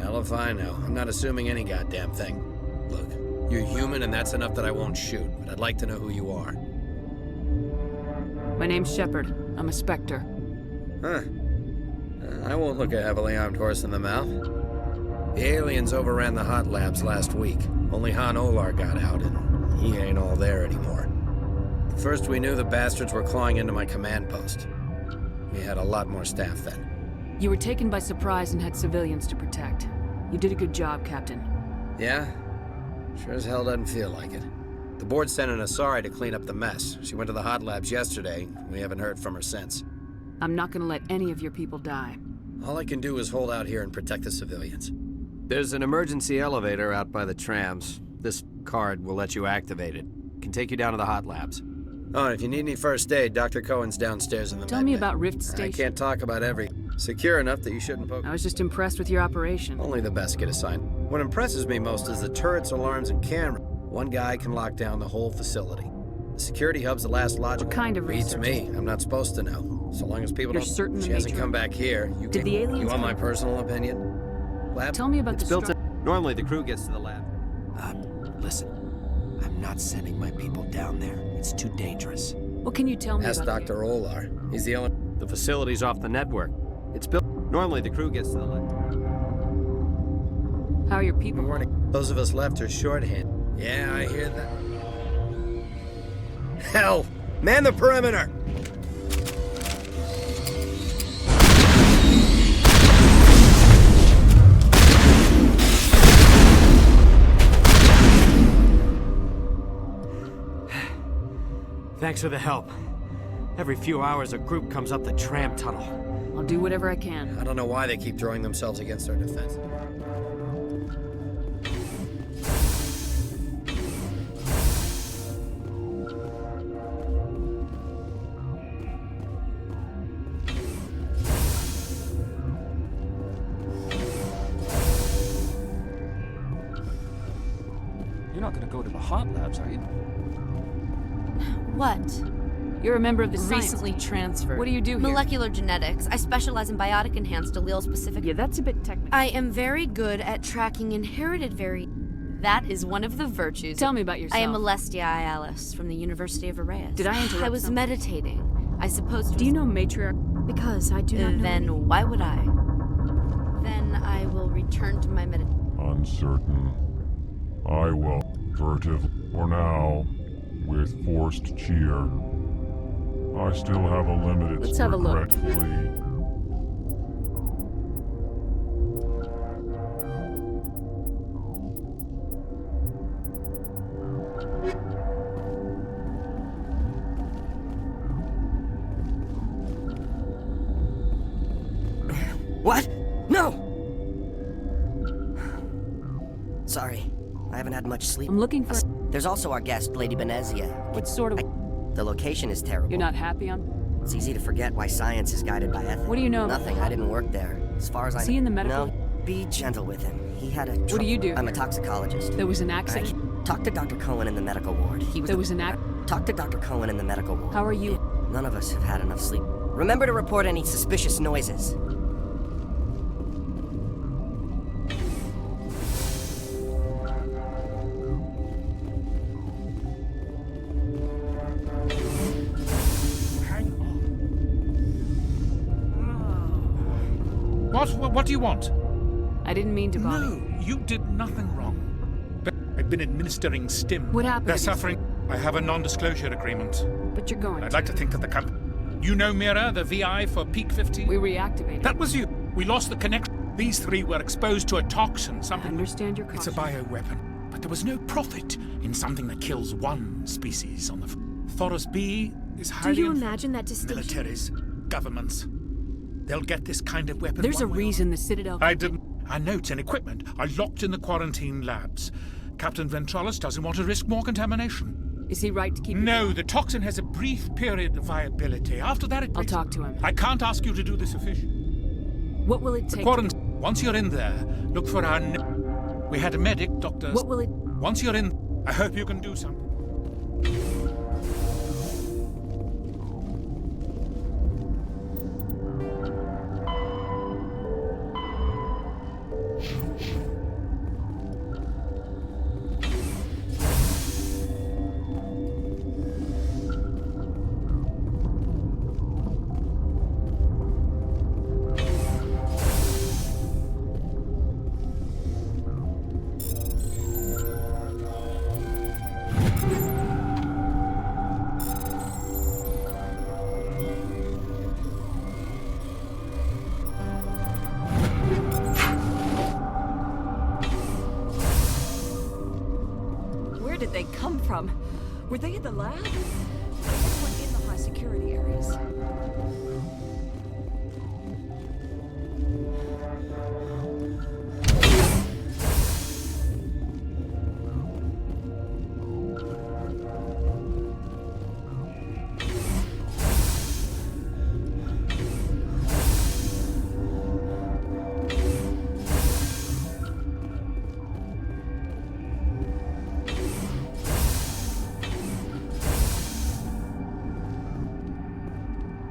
Hell if I know. I'm not assuming any goddamn thing. Look, you're human and that's enough that I won't shoot, but I'd like to know who you are. My name's Shepard. I'm a Spectre. Huh. I won't look a heavily armed horse in the mouth. The aliens overran the hot labs last week. Only Han Olar got out, and he ain't all there anymore. First we knew the bastards were clawing into my command post. We had a lot more staff then. You were taken by surprise and had civilians to protect. You did a good job, Captain. Yeah? Sure as hell doesn't feel like it. The board sent an Asari to clean up the mess. She went to the hot labs yesterday. We haven't heard from her since. I'm not gonna let any of your people die. All I can do is hold out here and protect the civilians. There's an emergency elevator out by the trams. This card will let you activate it. Can take you down to the hot labs. Oh, and if you need any first aid, Dr. Cohen's downstairs in the Tell me about Rift Station. I can't talk about every... Secure enough that you shouldn't poke... I was just impressed with your operation. Only the best get assigned. What impresses me most is the turrets, alarms, and camera. One guy can lock down the whole facility. The security hub's the last logical... What kind of research? Beats me. I'm not supposed to know. So long as people You're don't... certain She hasn't come back here. You Did the aliens... You want my personal opinion? Lab? Tell me about it's the built in... Normally the crew gets to the lab. Listen. I'm not sending my people down there. It's too dangerous. What can you tell me Ask about Dr. Olar. He's the only... The facility's off the network. It's built... Normally the crew gets to the lab. How are your people? Warning. Those of us left are shorthand. Yeah, I hear that. Hell! Man the perimeter! Thanks for the help. Every few hours, a group comes up the tram tunnel. I'll do whatever I can. I don't know why they keep throwing themselves against our defense. You're not gonna go to the hot labs, are you? What? You're a member of the Recently transferred. What do you do here? Molecular genetics. I specialize in biotic-enhanced allele-specific... Yeah, that's a bit technical. I am very good at tracking inherited That is one of the virtues. Tell me about yourself. I am Alestia Ialis from the University of Arrayas. Did I interrupt I was something? meditating. I suppose... Do you know Matriarch? Because I do not know... Then why would I? Then I will return to my meditation. Uncertain. I will. Furtive. For now. With forced cheer. I still have a limited Let's have a look. regretfully. What? No! Sorry, I haven't had much sleep. I'm looking for... There's also our guest, Lady Benezia. What sort of... The location is terrible. You're not happy on... It's easy to forget why science is guided by ethics. What do you know? Nothing, I didn't work there. As far as I know... Is he in the medical... No, be gentle with him. He had a... What do you do? I'm a toxicologist. There was an accident? Talk to Dr. Cohen in the medical ward. There was an accident? Talk to Dr. Cohen in the medical ward. How are you? None of us have had enough sleep. Remember to report any suspicious noises. What do you want? I didn't mean to bother you. No, you did nothing wrong. I've been administering stim. What happened? They're suffering. I have a non-disclosure agreement. But you're going. I'd like to think that the company... You know Mira, the VI for Peak 50? We reactivated. That was you. We lost the connection. These three were exposed to a toxin, something... I understand your caution. It's a bioweapon. But there was no profit in something that kills one species on the... Thoros B is highly... Do you imagine that distinction? Militaries, governments... They'll get this kind of weapon. There's a reason the Citadel... I didn't. Our notes and equipment are locked in the quarantine labs. Captain Ventralis doesn't want to risk more contamination. Is he right to keep... No, the toxin has a brief period of viability. After that, it... I'll talk to him. I can't ask you to do this officially. What will it take? Once you're in there, look for our... We had a medic, Dr... What will it... Once you're in, I hope you can do something. did they come from? Were they in the lab? Anyone in the high security areas?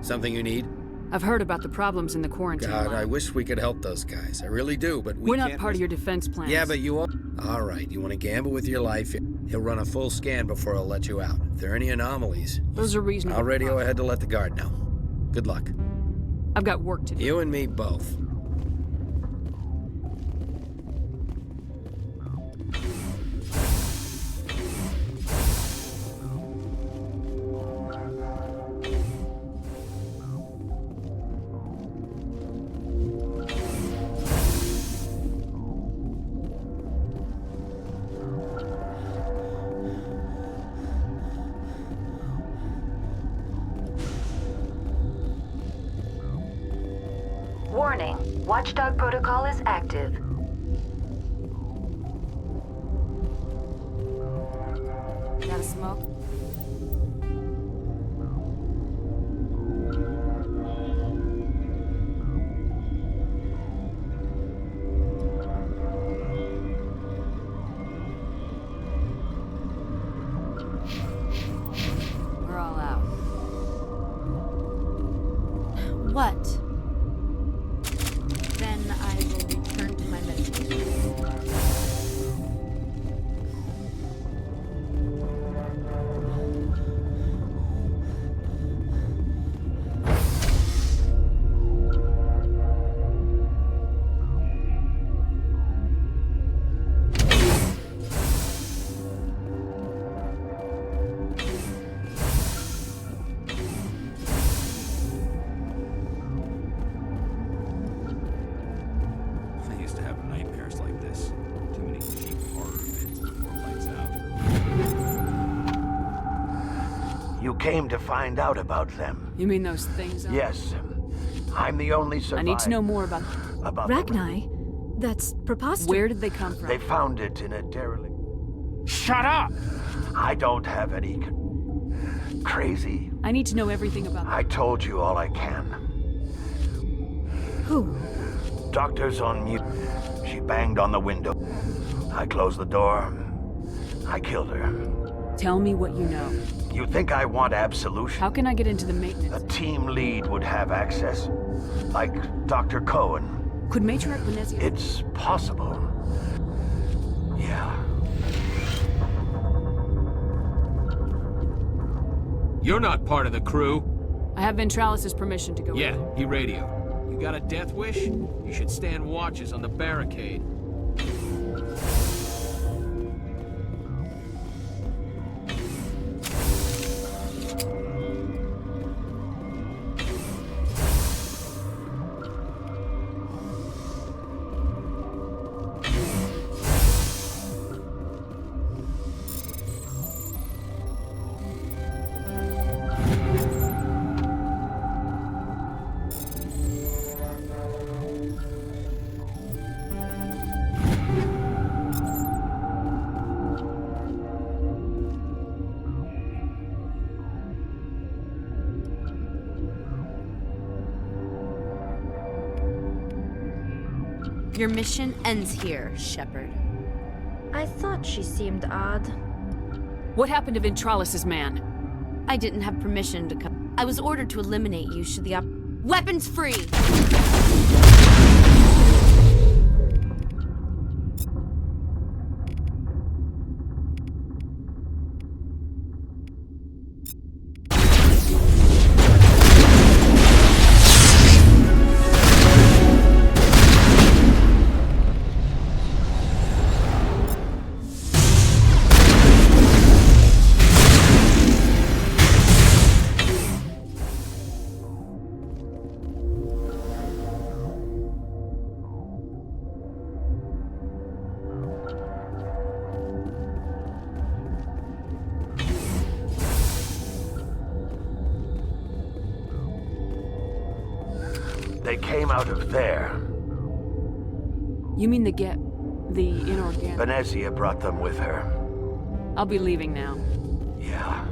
Something you need? I've heard about the problems in the quarantine God, lab. I wish we could help those guys. I really do, but We're not part of your defense plans. Yeah, but you won't. All right, you want to gamble with your life? He'll run a full scan before he'll let you out. If there are any anomalies... Those are reasonable. I'll radio ahead to let the guard know. Good luck. I've got work to do. You and me both. Warning, Watchdog protocol is active. Got a smoke? We're all out. What? Then I will return to my meditation. I used to have nightmares like this. Too many cheap horror events before lights out. You came to find out about them. You mean those things? Yes. I'm the only survivor. I need to know more about Rachni? That's preposterous. Where did they come from? They found it in a derelict. Shut up! I don't have any crazy. I need to know everything about I told you all I can. Who? Doctor's on mute. She banged on the window. I closed the door. I killed her. Tell me what you know. You think I want absolution? How can I get into the maintenance? A team lead would have access. Like Dr. Cohen. Could Matriarch Benezia... It's possible. Yeah. You're not part of the crew. I have Ventralis' permission to go Yeah, in. he radioed. You got a death wish? You should stand watches on the barricade. Your mission ends here, Shepard. I thought she seemed odd. What happened to Ventralis' man? I didn't have permission to come. I was ordered to eliminate you should the Weapons free! They came out of there. You mean the inorganic? Benezia brought them with her. I'll be leaving now. Yeah.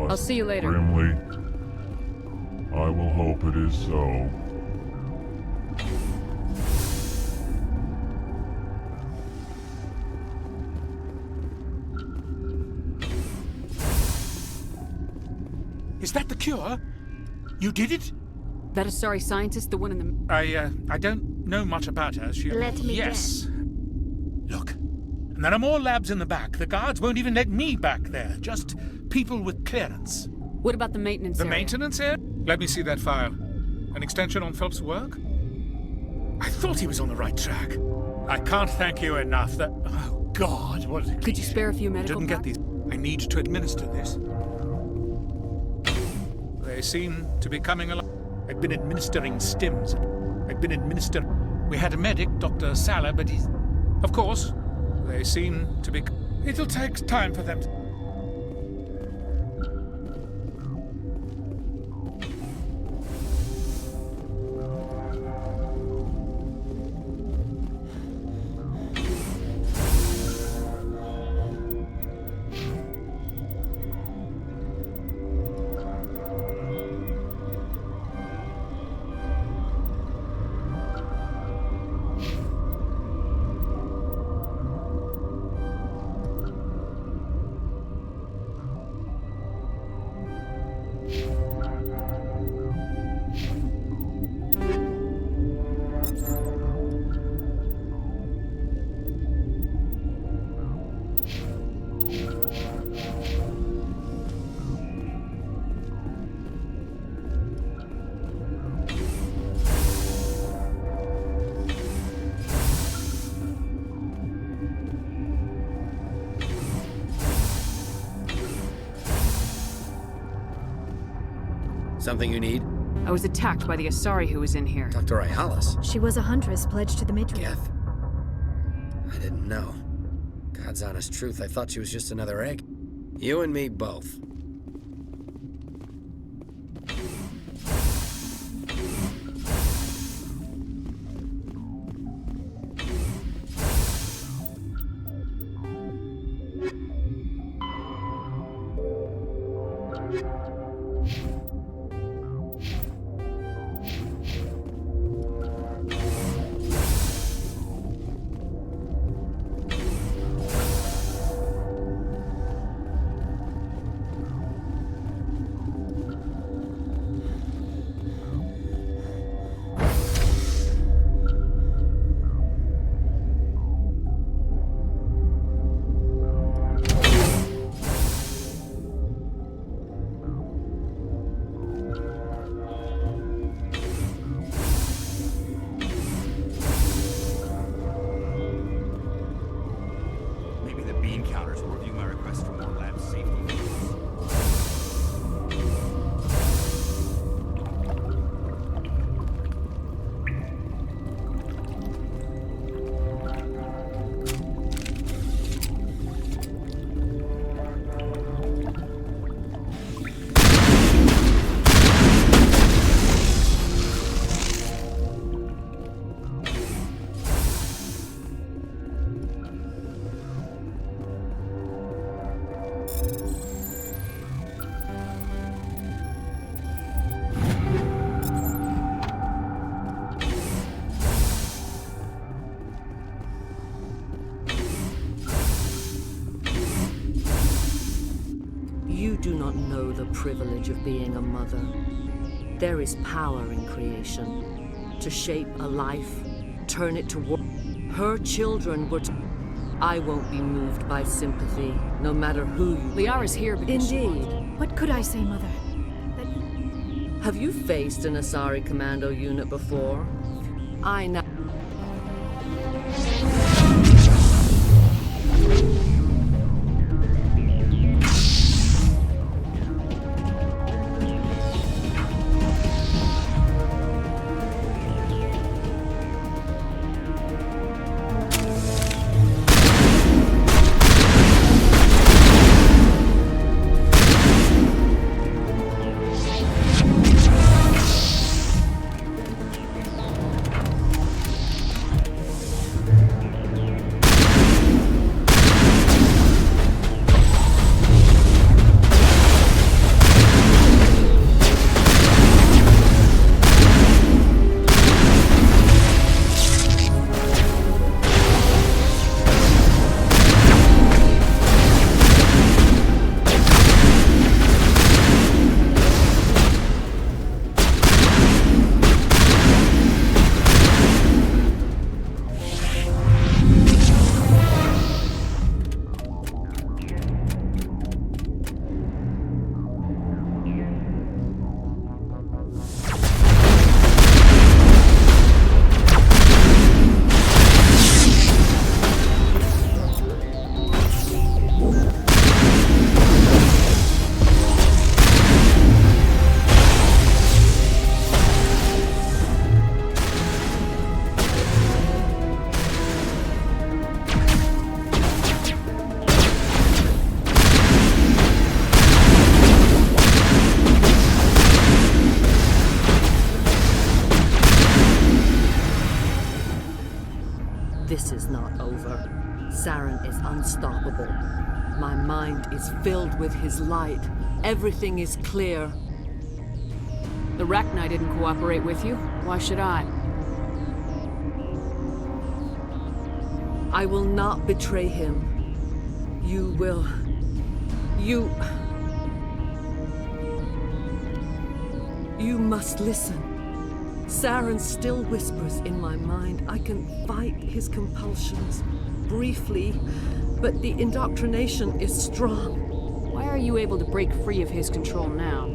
I'll see you later. Grimly, I will hope it is so. Is that the cure? You did it? That Asari scientist, the one in the... I don't know much about her. Let me Yes. Look. And there are more labs in the back. The guards won't even let me back there. Just people with clearance. What about the maintenance area? The maintenance area? Let me see that file. An extension on Phelps' work? I thought he was on the right track. I can't thank you enough that... Oh, God, what... Could you spare a few medical Didn't get these. I need to administer this. They seem to be coming along. I've been administering stims. We had a medic, Dr. Salah, but he's... Of course, they seem to be... It'll take time for them to... Something you need? I was attacked by the Asari who was in here. Dr. Ihalis. She was a huntress pledged to the Matriarch. Geth? I didn't know. God's honest truth, I thought she was just another egg. You and me both. You do not know the privilege of being a mother. There is power in creation, to shape a life, turn it toward her children were I won't be moved by sympathy, no matter who you... Liara's here because Indeed. What could I say, Mother? Have you faced an Asari commando unit before? I know. This is not over. Saren is unstoppable. My mind is filled with his light. Everything is clear. The Rachni didn't cooperate with you. Why should I? I will not betray him. You will... You must listen. Saren still whispers in my mind. I can fight his compulsions briefly, but the indoctrination is strong. Why are you able to break free of his control now?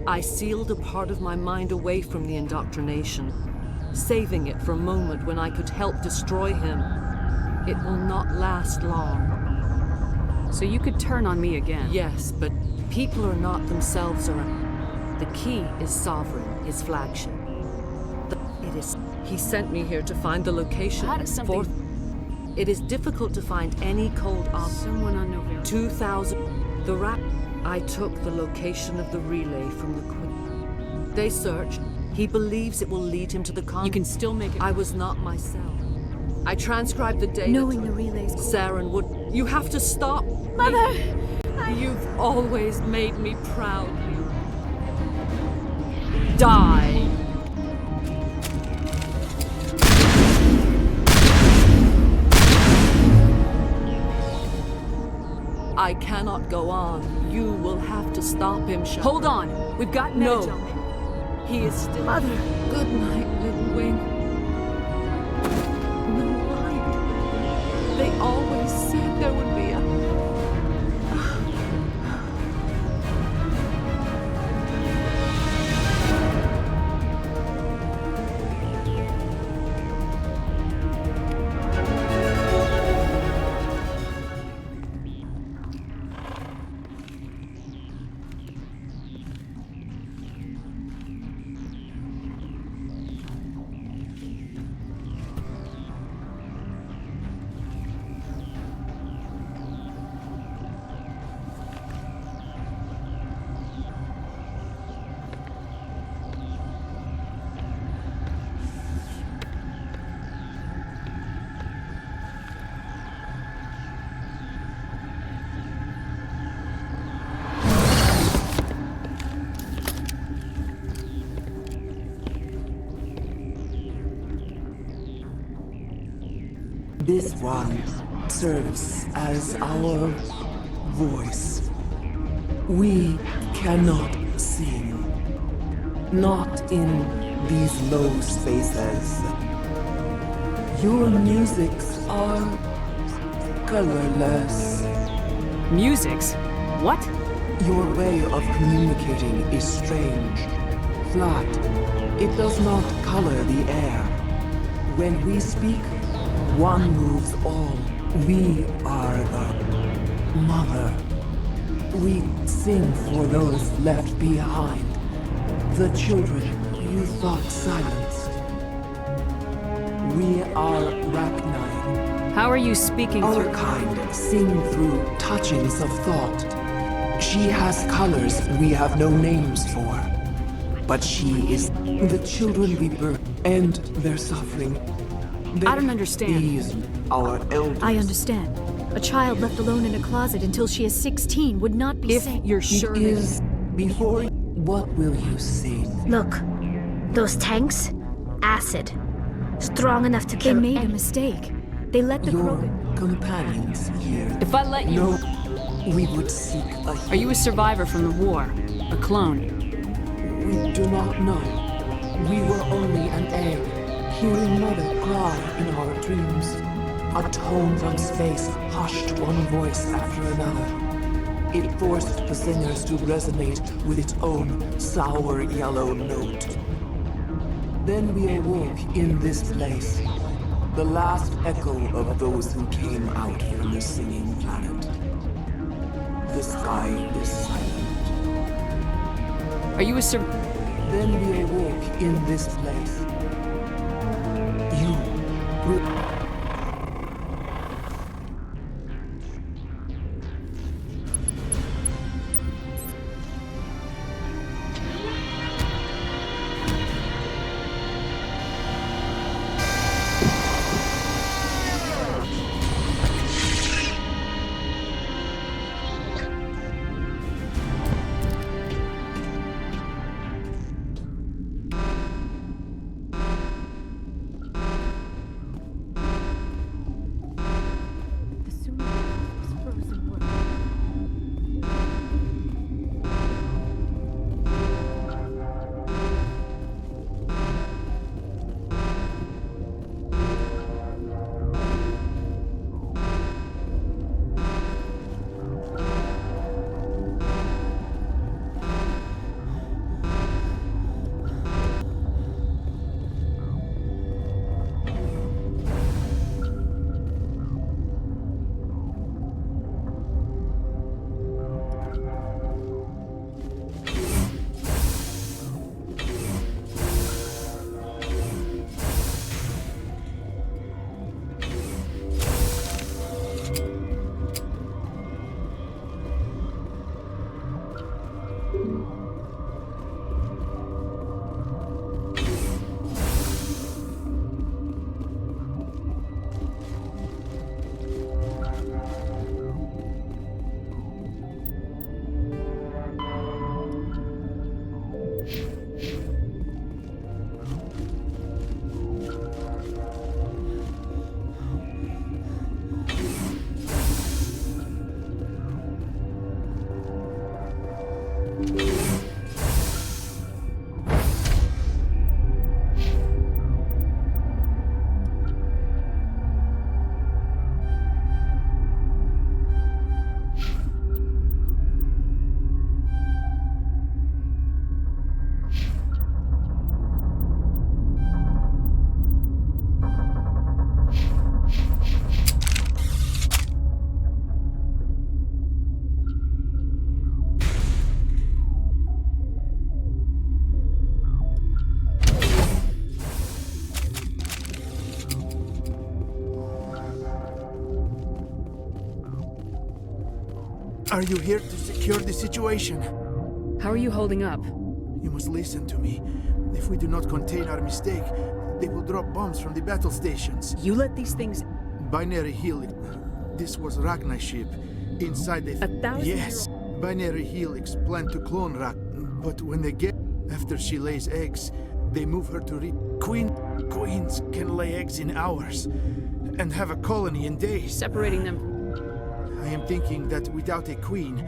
I sealed a part of my mind away from the indoctrination, saving it for a moment when I could help destroy him. It will not last long. So you could turn on me again? Yes, but people are not themselves around. The key is Sovereign, his flagship. He sent me here to find the location. How does something... It is difficult to find any cold object. Someone on Noveria. 2,000... The rat... I took the location of the relay from the Queen. They searched. He believes it will lead him to the con... You can still make it... I was not myself. I transcribed the data... Knowing the relays... Saren would... You have to stop! Mother! You've always made me proud. Die! I cannot go on. You will have to stop him, Shepard. Hold on! We've got no. on him. He is still... Mother! Good night, little wing. No light. They always said there would be a... This one serves as our voice. We cannot sing. Not in these low spaces. Your musics are colorless. Musics? What? Your way of communicating is strange, flat. It does not color the air. When we speak, one moves all. We are the mother. We sing for those left behind. The children you thought silenced. We are Rachni. How are you speaking Our through? kind sing through touchings of thought. She has colors we have no names for. But she is the children we birth and their suffering. I don't understand. These our elders. I understand. A child left alone in a closet until she is 16 would not be safe. If you're sure It is before. What will you sing? Look, those tanks? Acid. Strong enough to kill. They made a mistake. They let the Your Krogan. companions here. If I let you... No, we would seek a... Are you a survivor from the war? A clone? We do not know. We were only an egg, hearing Mother cry in our dreams. A tone from space hushed one voice after another. It forced the singers to resonate with its own sour yellow note. Then we awoke in this place, the last echo of those who came out from the singing planet. The sky is silent. Are you a Then we awoke in this place. You Are you here to secure the situation? How are you holding up? You must listen to me. If we do not contain our mistake, they will drop bombs from the battle stations. You let these things... Binary Helix. This was Rachni's ship. Inside the... 1,000 Yes. Binary Helix planned to clone Rach. But when they get... After she lays eggs, they move her to Queens can lay eggs in hours. And have a colony in days. Separating them... I am thinking that without a queen,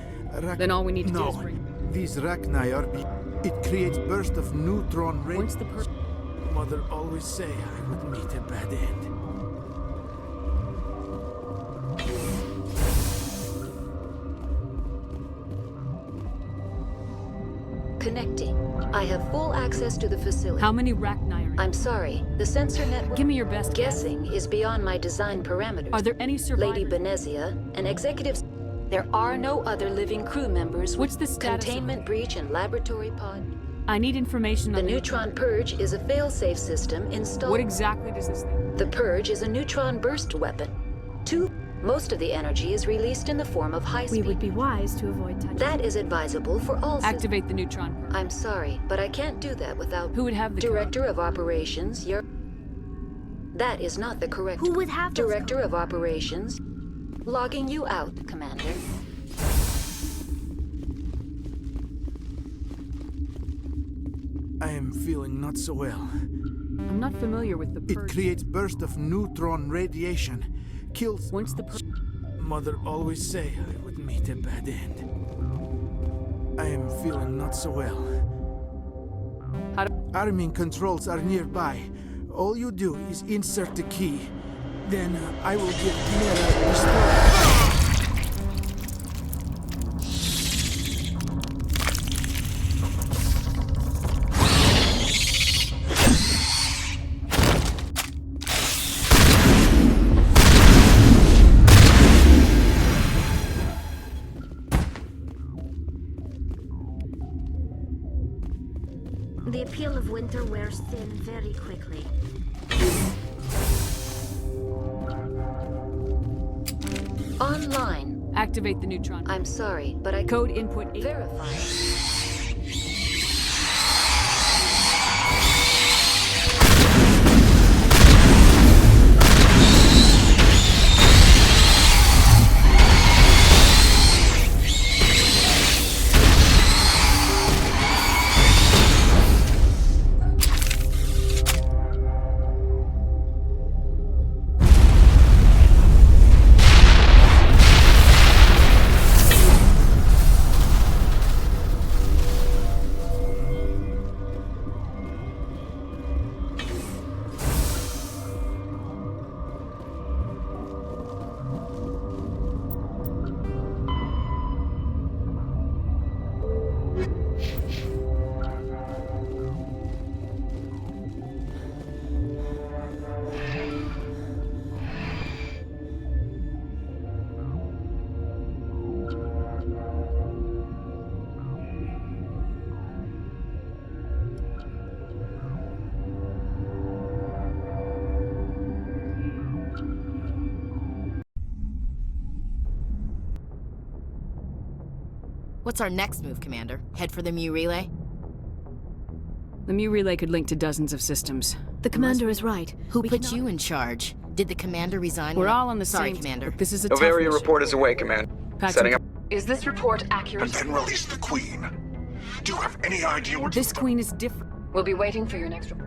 Then all we need to do is bring... These Rachni are... It creates burst of neutron rays. Once the Mother always say I would meet a bad end. Connecting. I have full access to the facility. How many Rachni are? I'm sorry. The sensor network... Give me your best guessing is beyond my design parameters. Are there any survivors? Lady Benezia, an executive... There are no other living crew members. What's the status? Containment breach and laboratory pod. I need information The on neutron purge is a fail-safe system installed... What exactly does this thing? The purge is a neutron burst weapon. Most of the energy is released in the form of high speed. We would be wise to avoid touching. That is advisable for all systems. Activate the neutron purge. I'm sorry, but I can't do that without... Who would have the Director of Operations, That is not the correct... Who would have those Director of Operations. Logging you out, Commander. I am feeling not so well. I'm not familiar with the purge. It creates burst of neutron radiation. Kills... Once the purge... Mother always say I would meet a bad end. I am feeling not so well. Arming controls are nearby. All you do is insert the key. Then I will give Mira restore... The appeal of winter wears thin very quickly. Online. Activate the neutron. I'm sorry, but I... Code input 8. Verify. What's our next move, Commander? Head for the Mu relay? The Mu relay could link to dozens of systems. The commander is right. Who put you in charge? Did the commander resign? We're all on the Sorry, same... Commander. This is a tough Noveria mission. report is away, Commander. Setting up... Is this report accurate? And then release the Queen. Do you have any idea what... This Queen is different. We'll be waiting for your next report.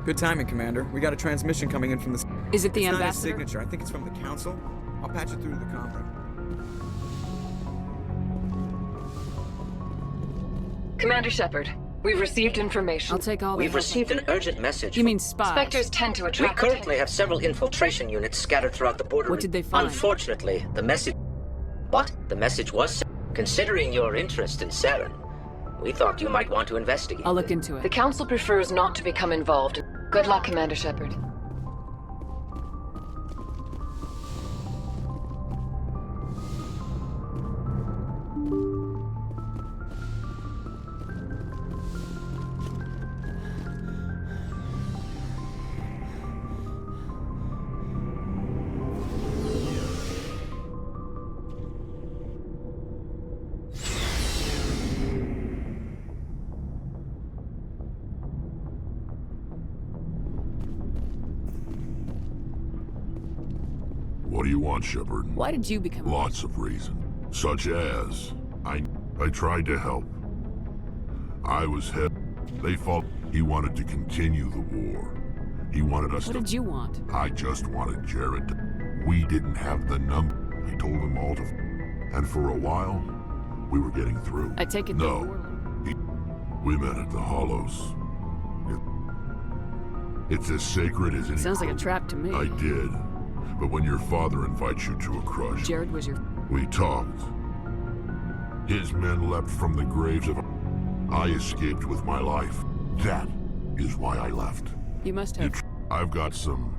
Good timing, Commander. We got a transmission coming in from the... Is it the ambassador? ambassador? Not his signature. I think it's from the Council. I'll patch it through to the comm room. Commander Shepard, we've received information. I'll take all We've received an urgent message. You mean spies? Spectres tend to We attract... currently have several infiltration units scattered throughout the border. What did they find? Unfortunately, the message... What? The message was... Considering your interest in Saren, we thought you might want to investigate. I'll look into The it. Council prefers not to become involved. Good luck, Commander Shepard. What do you want, Shepard? Why did you become... Lots of reasons. Such as... I tried to help. I was head... They fought... He wanted to continue the war. He wanted us What to... did you want? I just wanted Jared to... We didn't have the number. I told them all to... And for a while, we were getting through. I take it No. We met at the Hollows. It's as sacred as any... Sounds like a trap to me. I did. But when your father invites you to a crush... Jared was your... We talked. His men leapt from the graves of... I escaped with my life. That is why I left. You must have... I've got some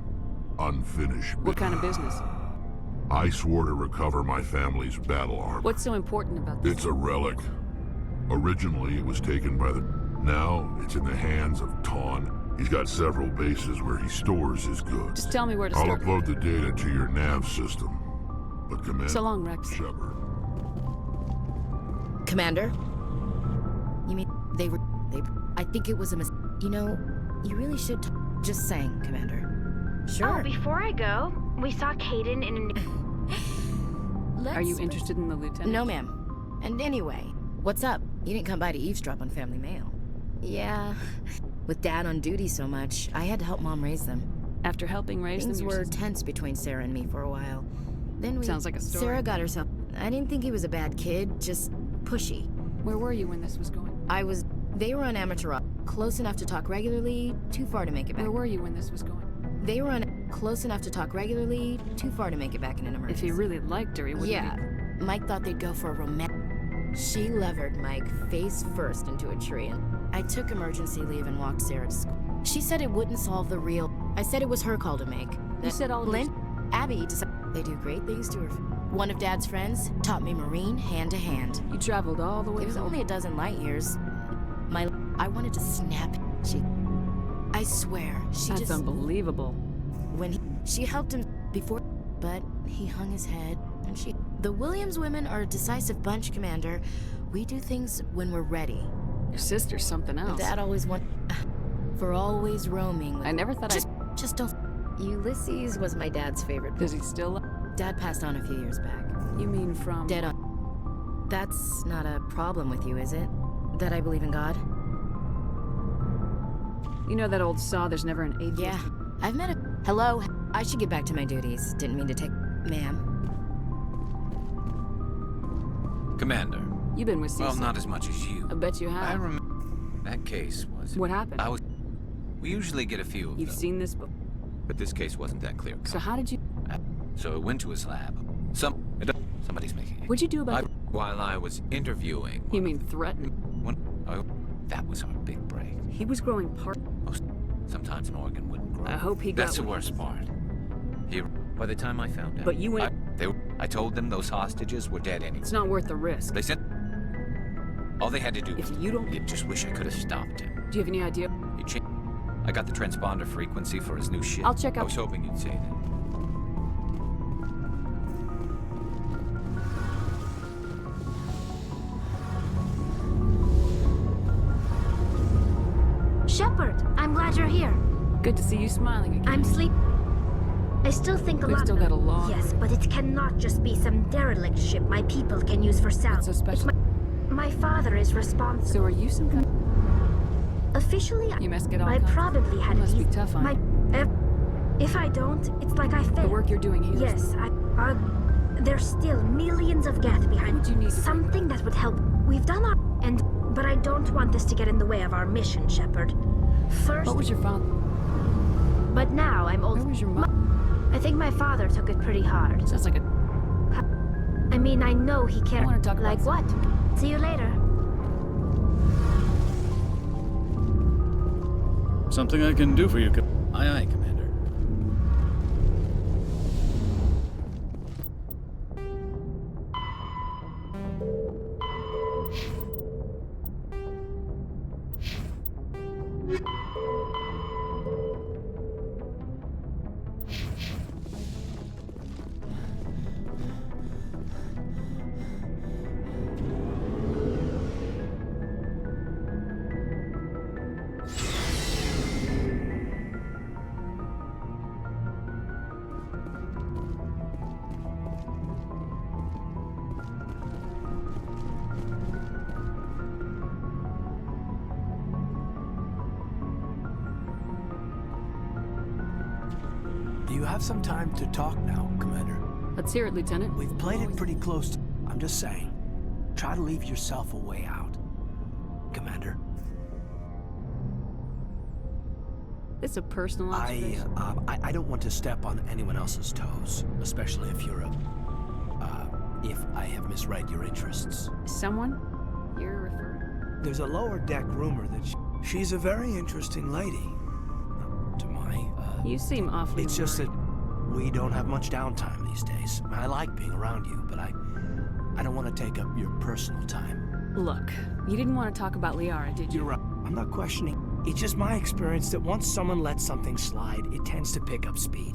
unfinished... What kind of business? I swore to recover my family's battle armor. What's so important about this? It's a relic. Originally, it was taken by the... Now, it's in the hands of Ton. He's got several bases where he stores his goods. Just tell me where to start. I'll upload the data to your nav system. But Commander... So long, Rex. Shepard. Commander? You mean they were... I think it was a mistake. You know, you really should... Just saying, Commander. Sure. Oh, before I go, we saw Caden in a... Are you interested in the lieutenant? No, ma'am. And anyway, what's up? You didn't come by to eavesdrop on family mail. Yeah... With Dad on duty so much, I had to help Mom raise them. After helping raise them, things were tense between Sarah and me for a while. Then we... Sounds like a story. Sarah got herself... I didn't think he was a bad kid, just pushy. Where were you when this was going? I was... They were on Amateur, close enough to talk regularly, too far to make it back. Where were you when this was going? They were on... Close enough to talk regularly, too far to make it back in an emergency. If he really liked her, he wouldn't be... Mike thought they'd go for a romantic... She levered Mike face first into a tree, and I took emergency leave and walked Sarah to school. She said it wouldn't solve the real... I said it was her call to make. You said all Lynn, Abby decided they do great things to her. One of Dad's friends taught me Marine hand to hand. You traveled all the way It was home. only a dozen light years. I wanted to snap. I swear, she That's just... unbelievable. When she helped him before, but he hung his head, and she... The Williams women are a decisive bunch, Commander. We do things when we're ready. Your sister's something else. Dad always for always roaming. I never thought Just don't... Ulysses was my dad's favorite. Does he still... Dad passed on a few years back. You mean from... Dead on. That's not a problem with you, is it? That I believe in God? You know that old saw, there's never an atheist? Yeah. I've met a... Hello? I should get back to my duties. Didn't mean to take... Ma'am. Commander. You've been with Cecil. Well, not as much as you. I bet you have. I remember that case was... What happened? We usually get a few of You've them. seen this book? But this case wasn't that clear. So how did you... So I went to his lab. Somebody's making it. What'd you do about it? While I was interviewing... You mean threaten? That was our big break. He was growing part... Sometimes an organ wouldn't grow. I hope he got... That's the worst part. By the time I found out... But you went... I told them those hostages were dead anyway. It's not worth the risk. They said... All they had to do was... If you don't... I just wish I could have stopped him. Do you have any idea? He changed... I got the transponder frequency for his new ship. I'll check out... I was hoping you'd say that. Shepard, I'm glad you're here. Good to see you smiling again. I'm I still think a We've lot. Still got a long... Yes, but it cannot just be some derelict ship my people can use for sound. What's so special? My father is responsible. So are you some kind... Officially, you must get all I kinds probably had... It must be tough on you. If I don't, it's like I failed. The work you're doing here. Yes, there's still millions of Geth behind. What you need something that would help. We've done our... But I don't want this to get in the way of our mission, Shepard. First... What was your father? But now I'm old. Where was your mom? I think my father took it pretty hard. Sounds like a... I mean, I know he can't... I want to talk like about what? See you later. Something I can do for you, Aye, aye, Commander. Do you have some time to talk now, Commander? Let's hear it, Lieutenant. We've played it pretty close. I'm just saying, try to leave yourself a way out. Commander? This a personal observation? I don't want to step on anyone else's toes, especially if you're if I have misread your interests. Someone? You're referring? There's a lower deck rumor that she's a very interesting lady. To my, You seem awfully It's just that we don't have much downtime these days. I like being around you, but I don't want to take up your personal time. Look, you didn't want to talk about Liara, did you? You're right. I'm not questioning. It's just my experience that once someone lets something slide, it tends to pick up speed.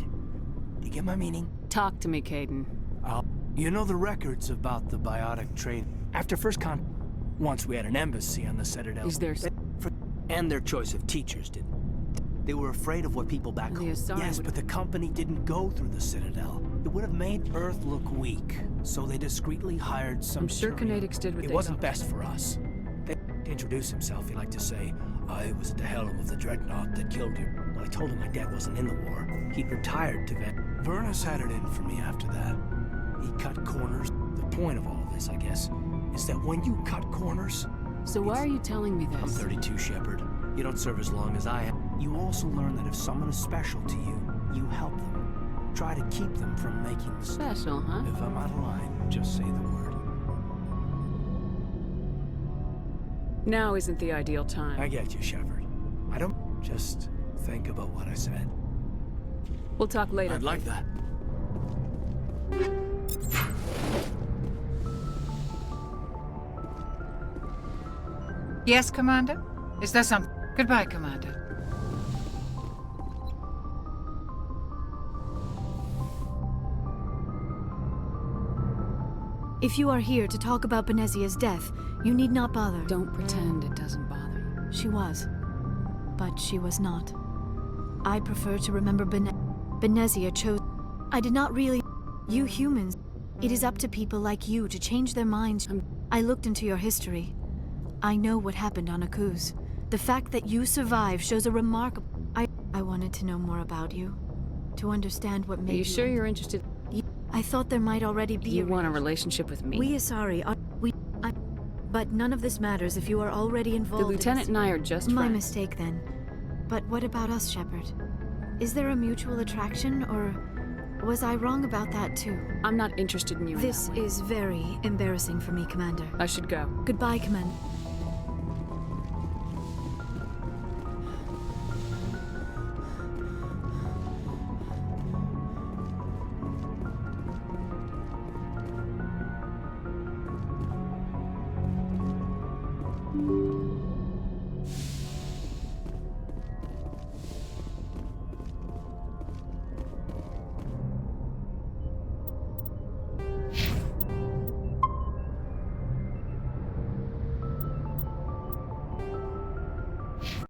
Do you get my meaning? Talk to me, Caden. You know the records about the biotic trade. After first once we had an embassy on the Citadel. Is there... And their choice of teachers did. They were afraid of what people back home. Yes, but the company didn't go through the Citadel. It would have made Earth look weak, so they discreetly hired some... I'm sure Canadix did what It wasn't best for us. To introduce himself, he liked to say, I was at the helm of the dreadnought that killed you. When I told him my dad wasn't in the war, he'd retired to vet. Vernus had it in for me after that. He cut corners. The point of all of this, I guess, is that when you cut corners... So why are you telling me this? I'm 32, Shepard. You don't serve as long as I am. You also learn that if someone is special to you, you help them. Try to keep them from making mistakes. Special, huh? If I'm out of line, just say the word. Now isn't the ideal time. I get you, Shepard. I don't... Just think about what I said. We'll talk later. I'd like that. Yes, Commander? Is there some... Goodbye, Commander. If you are here to talk about Benezia's death, you need not bother. Don't pretend it doesn't bother you. She was. But she was not. I prefer to remember Benezia chose... I did not really... You humans. It is up to people like you to change their minds. I looked into your history. I know what happened on Akuz. The fact that you survived shows a remarkable... I wanted to know more about you. To understand what made you... Are you sure you're interested? I thought there might already be You want a relationship with me? We are sorry. But none of this matters if you are already involved. The Lieutenant and I are just My friends. mistake, then. But what about us, Shepard? Is there a mutual attraction, or was I wrong about that, too? I'm not interested in you. This is very embarrassing for me, Commander. I should go. Goodbye, Commander. Thank you.